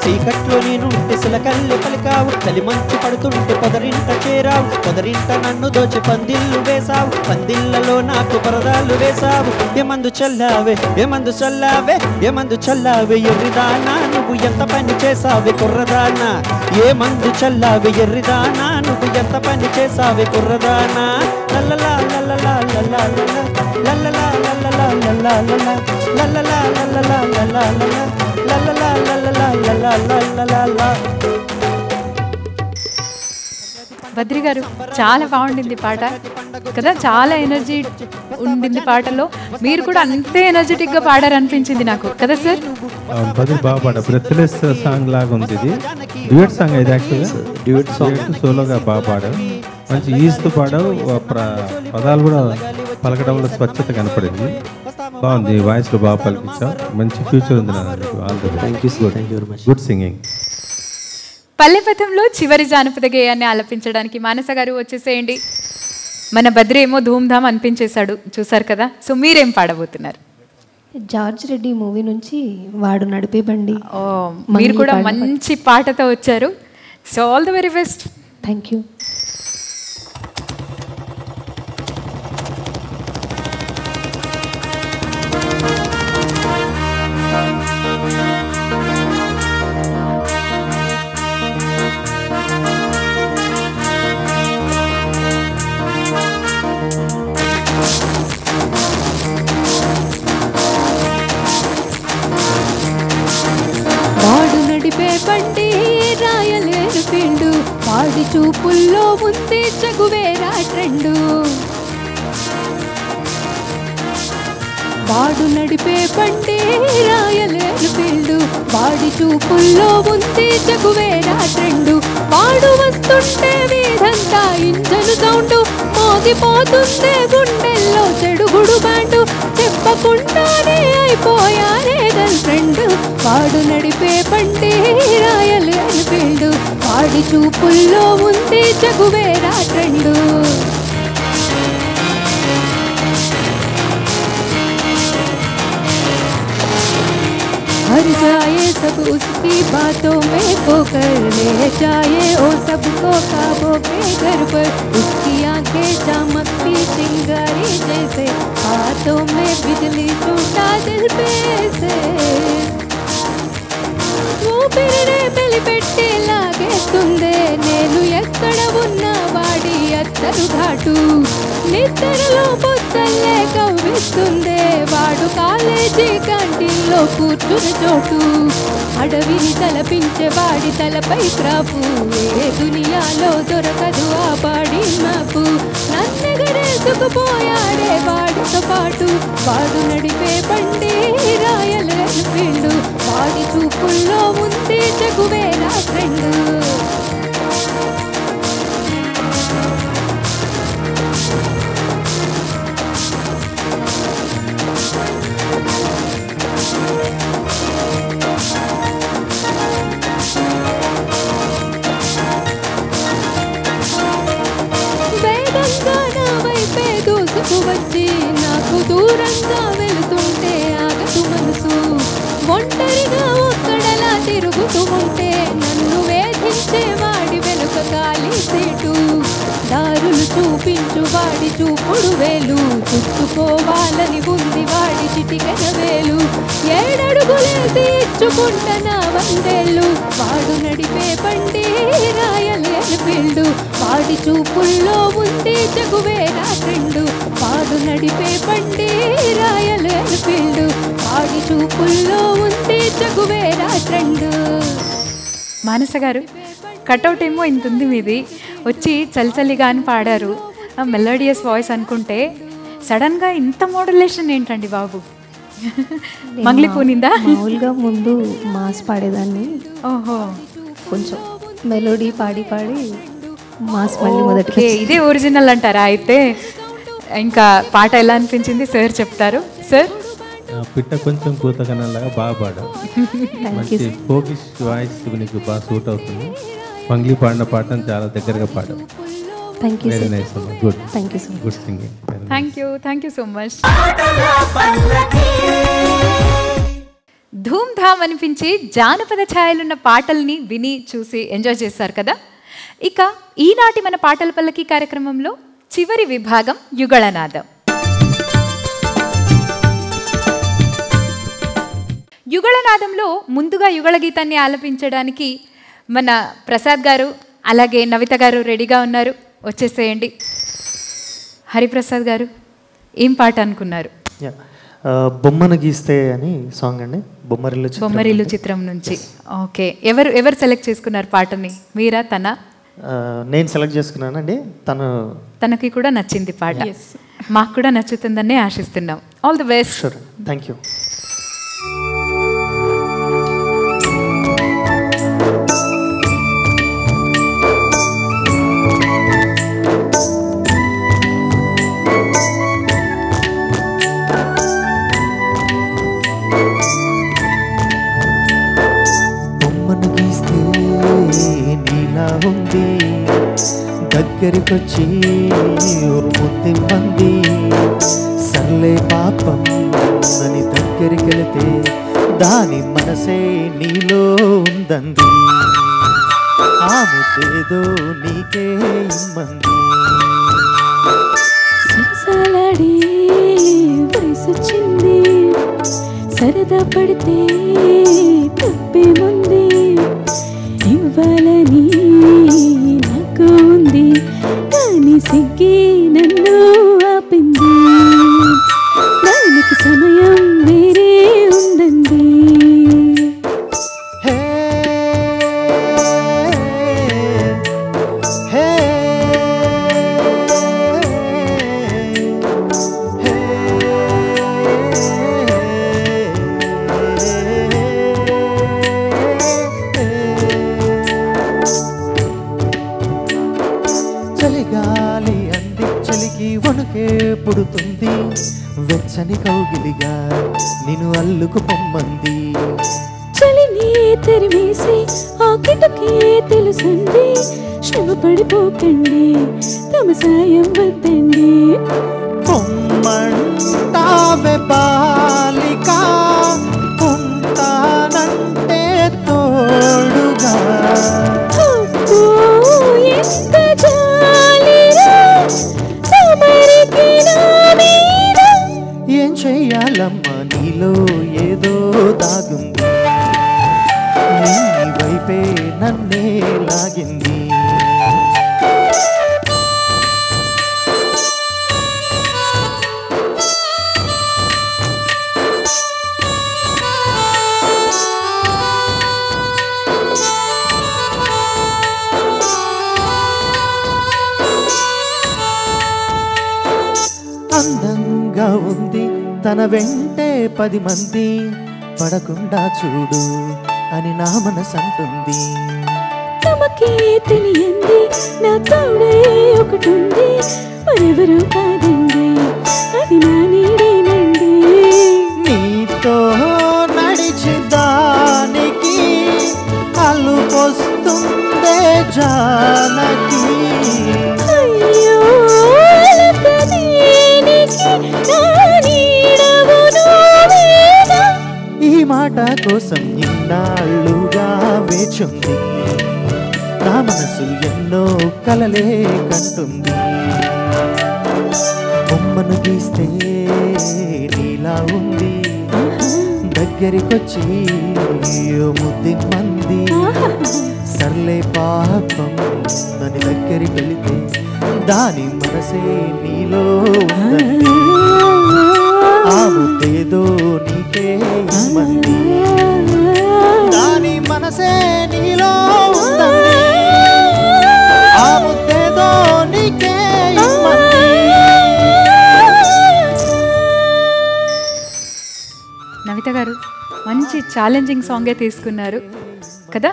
చీకట్లో నేనుంటే సిలకల్లి పలికావు, చలి మంచు పడుతుంటే పొదరింట చేరావు, పొదరింట నన్ను దోచి పందిళ్ళు వేసావు, పందిళ్ళలో నాకు పరదాలు వలలు వేసావు ఏమందు చల్లావే ఏమందు చల్లావే ఏమందు చల్లావే ఎర్రిదానా నువ్వు ఎంత పని చేసావే కుర్రదానా ఏమందు చల్లావే ఎర్రిదానా నువ్వు ఎంత పని చేసావే కుర్రదానా లల్లలా లల్లలా లల్లలా లల్లలా లల్లలా లల్లలా లల్లలా లల్లలా లల్లలా లల్లలా లల్లలా లల్లలా. బద్రి గారు చాలా బాగుండింది పాట కదా, చాలా ఎనర్జీ ఉండింది పాటలో. మీరు కూడా అంతే ఎనర్జెటిక్గా పాడారనిపించింది నాకు కదా సార్? బద్రి బాగా పాడ, బ్రెత్లెస్ సాంగ్ లాగా ఉంది ఇది. డ్యూయట్ సాంగ్ ఇది యాక్చువల్గా, డ్యూయట్ సాంగ్ సోలోగా బాగా పాడావు, మంచి ఈజ్తో పాడావు, పదాలు కూడా పలకడంలో స్వచ్ఛత కనపడింది, బాగుంది, వాయిస్లో బాగా పలికించావు, మంచి ఫ్యూచర్ ఉంది నాకు. All the best, good singing. పల్లెపథంలో చివరి జానపద గేయాన్ని ఆలపించడానికి మానస గారు వచ్చేసేయండి. మన బద్రి ఏమో ధూమ్ధామ్ అనిపించేశాడు, చూసారు కదా. సో మీరేం పాడబోతున్నారు? జార్జ్ రెడ్డి మూవీ నుంచి వాడు నడిపే బండి. మీరు కూడా మంచి పాటతో వచ్చారు. So all the very best. Thank you. వాడు నడిపే బండి రాయలేరు పిండు, వాడి చూపుల్లో ఉంది చగువేరా ట్రెండు. వాడు నడిపే బండి రాయలేరు పిండు, వాడి చూపుల్లో ఉంది చగువేరా ట్రెండు. వాడు వస్తుంటే వీధంతా ఇంజను సౌండు, మోగిపోతుందే గుండెల్లో చెడుగుడు బ్యాండు, చెప్పకుండానే అయిపోయారే గర్ల్ ఫ్రెండ్. వాడు నడిపే బండి రాయలేని ఫీల్డ్, వాడి చూపుల్లో ఉంది చగువేరా ట్రెండు. हर जाए सब उसकी बातों में खोकर, ले जाए ओ सबको ख्वाबों के घर पर. उसकी आंखें चमकती चिंगारी जैसे, हाथों में बिजली छूटा दिल पे से. ఊపిరినే పెళ్లిపెట్టి లాగేస్తుందే, నేను ఎక్కడ ఉన్నా వాడి అత్తరు ఘాటు. నిద్రలో బొత్తల్లే కవ్విస్తుందే, వాడు కాలేజీ క్యాంటీన్లో కూర్చుని చోటు. అడవిని తలపించే వాడి తలపై క్రాపు, ఏ దునియాలో దొరకదు ఆ బాడీ మ్యాపు. నన్నెగరేసుకుపోయాడే వాడితో పాటు, వాడు నడిపే బండి రాయలేని ఫీల్డ్, వాడి చూపుల్లో ఉంది చగువేరా ఫ్రెండ్. వేగంగా నా వైపే దూసుకు వచ్చి, నాకు దూరంగా వెళుతుంటే ఆగదు మనసు. ఒంటరిగా ఒక్కడలా తిరుగుతూ ఉంటే, నన్ను వేధించే వాడి వెనుక ఖాళీ సీటు. దారులు చూపించు వాడి చూపుడు వేలు, చుట్టుకోవాలని ఉంది వాడి చిటికెన వేలు. 7 అడుగులేసి ఇచ్చుకుంటనా వందేళ్ళు, వాడు నడిపే బండి రాయలేని ఫీల్డ్, వాడి చూపుల్లో ఉంది చగువేరా ట్రెండు. వాడు నడిపే బండి రాయలేని ఫీల్డ్, వాడి చూపుల్లో ఉంది చగువేరా ట్రెండు. మానస గారు కట్అవుట్ ఏమో ఇంత ఉంది మీది, వచ్చి చలిచలిగా అని పాడారు, మెలోడియస్ వాయిస్ అనుకుంటే సడన్గా ఇంత మోడ్యులేషన్ ఏంటండి బాబు? మంగ్లిపోనిందా? మామూలుగా ముందు మాస్ పాడేదాన్ని, ఓహో కొంచెం మెలోడీ పాడి పాడి మాస్ మళ్ళీ మొదటి. ఇదే ఒరిజినల్ అంటారా అయితే? ఇంకా పాట ఎలా అనిపించింది సార్ చెప్తారు. సార్ పిట్ట కొంచెం కూతకనలాగా బాగా పాడావు, మంచి ఫోకిష్ వాయిస్ నీకు బాగా సూట్ అవుతుంది. మంగ్లీ పాడిన పాటను చాలా దగ్గరగా పాడావు. వెరీ నైస్ అమ్మా, good. Thank you so much. Good singing. Thank you so much. Dhoom Dham అనిపించి జానపద ఛాయలున్న పాటల్ని విని చూసి ఎంజాయ్ చేశారు కదా. ఇక ఈనాటి మన పాటల పల్లకి కార్యక్రమంలో చివరి విభాగం యుగళనాదం. యుగళనాదంలో ముందుగా యుగళ గీతాన్ని ఆలపించడానికి మన ప్రసాద్ గారు అలాగే నవిత గారు రెడీగా ఉన్నారు. వచ్చేసేయండి. హరిప్రసాద్ గారు ఏం పాట అనుకున్నారు? బొమ్మను గీస్తే అని సాంగ్ అండి. బొమ్మరిల్లు చిత్రం నుంచి. ఓకే, ఎవరు సెలెక్ట్ చేసుకున్నారు పాటని? మీరా, తన? నేను సెలెక్ట్ చేసుకున్నానండి. తనకి కూడా నచ్చింది పాట. మాకు కూడా నచ్చుతుందని ఆశిస్తున్నాం. All the best. Sure, thank you. దగ్గరికొచ్చి ముద్దిమ్మంది, సర్లే పాపం అని దగ్గరికి వెళితే దాని మనసే నీలో ఉందంది, ఆ ముద్దేదో నీకే ఇమ్మంది. సరసాలాడే వయసొచ్చింది, సరదా పడితే తప్పేముంది, ఇవ్వాలని నాకు ఉంది కానీ సిగ్గి నన్ను ఆపింది, దానికి సమయం వేరే ఉందండి. చలిగాలి అంది చలికి వణుకే పుడుతుంది, వెచ్చని కౌగిలిగా నిన్ను అల్లుకు పొమ్మంది. చలిని తెరివేసి ఆ కిటకే తెలుసండి, శ్రమ పడిపోకండి తమ సాయం వద్దండి. పొమ్మంటావే బాలిక, ఉంటానంటే తోడుగా, ఎంత జాలిరా తమరికి నా మీద. ఏం చెయ్యాలమ్మా నీలో ఏదో దాగుంది, నీ వైపే నన్నే లాగింది. అందంగా ఉంది తన వెంటే 10 మంది, పడకుండా చూడు అని నా మనసు అంటుంది. తమకే తెలియంది నా తోడే ఒకటుంది, మరెవరూ కాదండి అది నా నీడేనండి. నీతో నడిచి దానికి అలుపొస్తుందే జానకి, అయ్యో ఈ మాట కోసం ఇన్నాళ్ళుగా వేచుంది, నా మనసు ఎన్నో కలలే కంటుంది. బొమ్మను గీస్తే నీలా ఉంది, దగ్గరికొచ్చి ముద్దిమ్మంది, సర్లే పాపం అని దగ్గరికి వెళితే దాని మనసే నీలో ఉందండి, ఆ ముద్దేదో నీకే ఇమ్మంది, దాని మనసే నీలో ఉందండి, ఆ ముద్దేదో నీకే ఇమ్మంది. నవిత గారు మంచి ఛాలెంజింగ్ సాంగే తీసుకున్నారు కదా?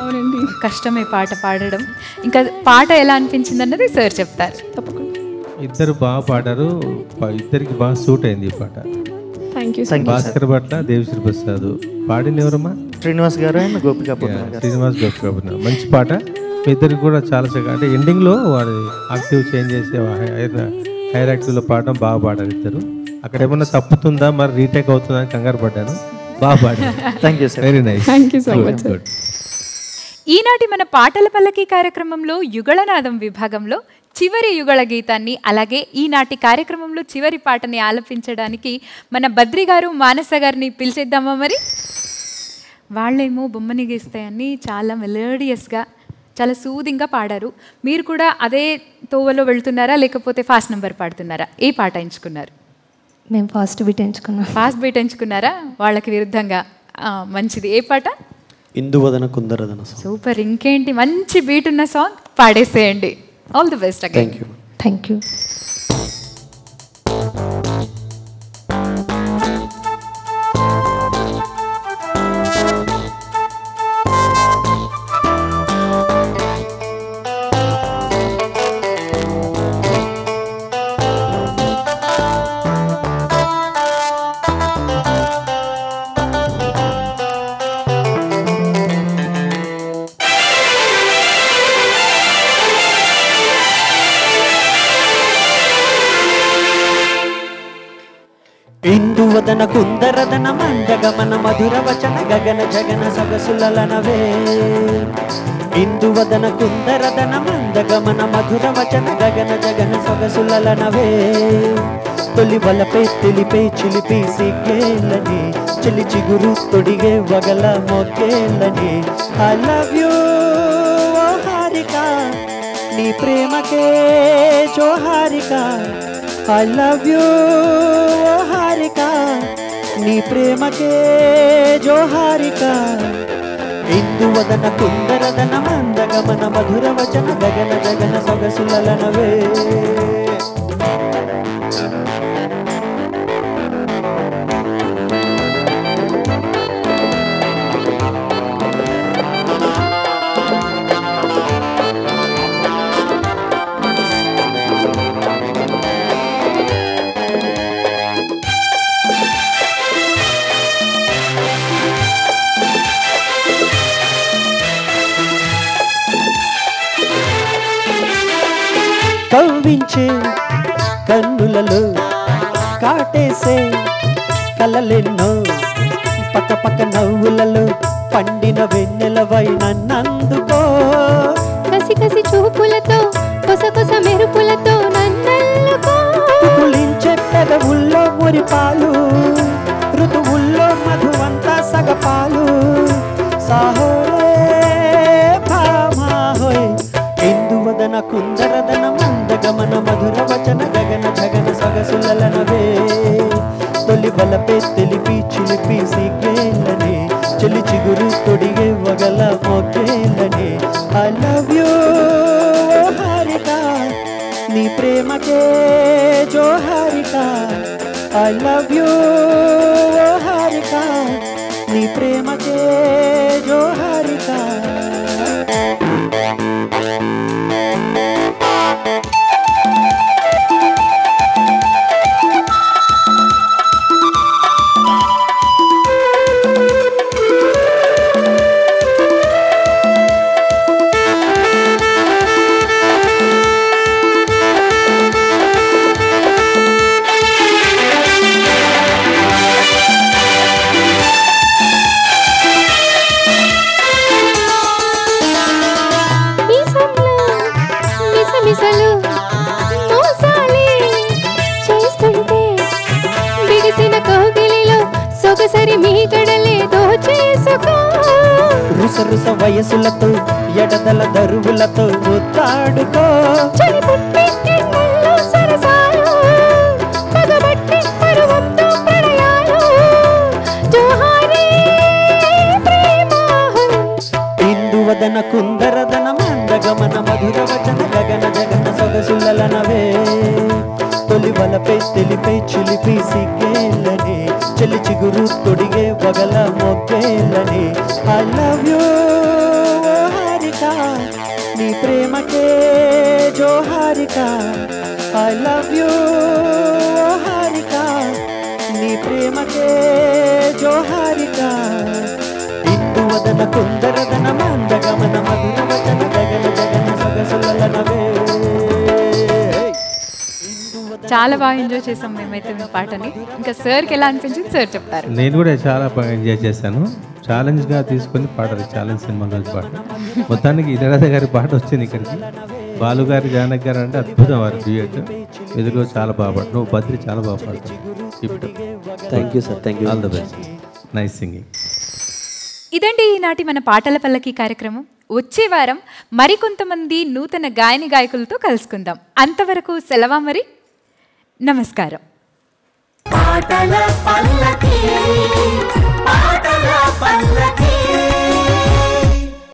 అవునండి. కష్టమే పాట పాడడం. ఇంకా పాట ఎలా అనిపించింది అన్నది సార్ చెప్తారు. తప్పకుండా. ఇద్దరు బాగా పాడారు, ఇద్దరికి బాగా సూట్ అయింది ఈ పాట. Thank you. భాస్కర్ భట్ల, దేవిశ్రీ ప్రసాద్. పాడింది ఎవరమ్మా? శ్రీనివాస్ గారు అండ్ గోపికా శ్రీనివాస్ గోపికా. మంచి పాట. మీ ఇద్దరికి కూడా చాలా చక్కగా, అంటే ఎండింగ్లో వాడి యాక్టివ్ చేంజ్ చేసే హైర్ యాక్టివ్లో పాడడం బాగా పాడారు ఇద్దరు. అక్కడ ఏమన్నా తప్పుతుందా మరి రీటేక్ అవుతుందా అని కంగారు పడ్డాను. బాగా పాడారు. Thank you sir. Very nice. Thank you so much. Good. ఈనాటి మన పాటల పల్లకి కార్యక్రమంలో యుగళనాదం విభాగంలో చివరి యుగళ గీతాన్ని అలాగే ఈనాటి కార్యక్రమంలో చివరి పాటని ఆలపించడానికి మన బద్రి గారు, మానస గారిని పిలిచేద్దామా మరి? వాళ్ళేమో బొమ్మని గీస్తాయని చాలా మెలోడియస్గా చాలా సూదింగ్గా పాడారు. మీరు కూడా అదే తోవలో వెళ్తున్నారా లేకపోతే ఫాస్ట్ నెంబర్ పాడుతున్నారా? ఏ పాట ఎంచుకున్నారు? మేము ఫాస్ట్ బీట్ ఎంచుకున్నాం. ఫాస్ట్ బీట్ ఎంచుకున్నారా? వాళ్ళకి విరుద్ధంగా. మంచిది. ఏ పాట? ఇందువదన కుందరదన. సూపర్. ఇంకేంటి, మంచి బీట్ ఉన్న సాంగ్ పాడేసేయండి. All the best. Thank you. Thank you. ఇందువదన కుందరదన మందగమన మధుర వచన గగన జగన సొగసులనవే. ఇందువదన కుందరదన మందగమన మధుర వచన గగన జగన సొగసులనవే. తొలి వలపై తెలిపే చిలిపి సిగ్గేలని చిలి చిగురు తొడిగే వగల మొక్కేలని. ఐ లవ్ యూ ఓ హారిక, నీ ప్రేమకే జోహారిక. I love you ఓ హారిక, నీ ప్రేమకే జోహారిక. ఇందువదన కుందరదన మందగమన మధుర వచన గగన జగన సొగసులనవే. కవ్వించే కన్నులలో కాటేసే కలలెన్నో పక్క పక్క నవ్వులలో పండిన వెన్నెలవై నన్నందుకో. కసి కసి చూపులతో కొస కొస మెరుపులతో నన్నల్లుకో. పులించే పెదవుల్లో మురిపాలు ఋతువుల్లో మధువంతా సగపాలు. సాహోరే భామాహోయ్. ఇందువదన కుందరదన మందగమన మధుర వచన గగన జగన సొగసులనవే. తొలి బలపే తెలిపి చిలిపి సిగ్గేలని చెలి చిగురు తొడిగే వగల మొక్కేలని. ఐ లవ్ యూ ఓ హారిక, నీ ప్రేమకే జోహారిక. ఐ లవ్ యూ ఓ హారిక, నీ ప్రేమకే జోహారిక. మిసలు మోసాలి చేస్తుంటే బిగిసిన కోగిలిలో సొగసరి మీ గడలే దోచేసుకో. రుస రుస వయసులతో ఎడదల దరువులతో ముద్దాడుకో. చలి పుట్టి కిన్నెల్లో సరసాలు పగబట్టి పరువంతో ప్రణయాలు. జోహారీ ప్రేమ. ఇందువదన కుందరదన మందగమన మధుర వచన గగన జగన సొగసులనవే. తొలి వలపై తెలిపై చిలిపి సిగ్గేలని చెలి చిగురు తొడిగే వగల మొక్కేలని. ఐ లవ్ యూ ఓ హారిక, నీ ప్రేమకే జోహారిక. ఐ లవ్ యూ ఓ హారిక, నీ ప్రేమకే జోహారిక. ఇందువదన కుందరదన మందగమన మధుర వచన గగన జగన సొగసులనవే. చాలా బాగా ఎంజాయ్ చేసాం మేమైతే మీ పాటని. ఇంకా సార్కి ఎలా అనిపించింది సార్ చెప్తారు. నేను కూడా చాలా బాగా ఎంజాయ్ చేశాను. ఛాలెంజ్గా తీసుకొని పాడారు. ఛాలెంజ్ సినిమాలో పాట మొత్తానికి ఇళయరాజా గారి పాట వచ్చింది ఇక్కడికి. బాలు గారి జానక్ గారు అంటే అద్భుతం వారి డ్యూయట్. ఎదురుగా చాలా బాగా పాడు. నువ్వు బద్రి చాలా బాగా పాడతావు. Thank you sir. Thank you. All the best. Nice singing. ఇదండి ఈనాటి మన పాటల పల్లకి కార్యక్రమం. వచ్చే వారం మరికొంతమంది నూతన గాయని గాయకులతో కలుసుకుందాం. అంతవరకు సెలవా మరి. నమస్కారం. పాటల పల్లకి, పాటల పల్లకి.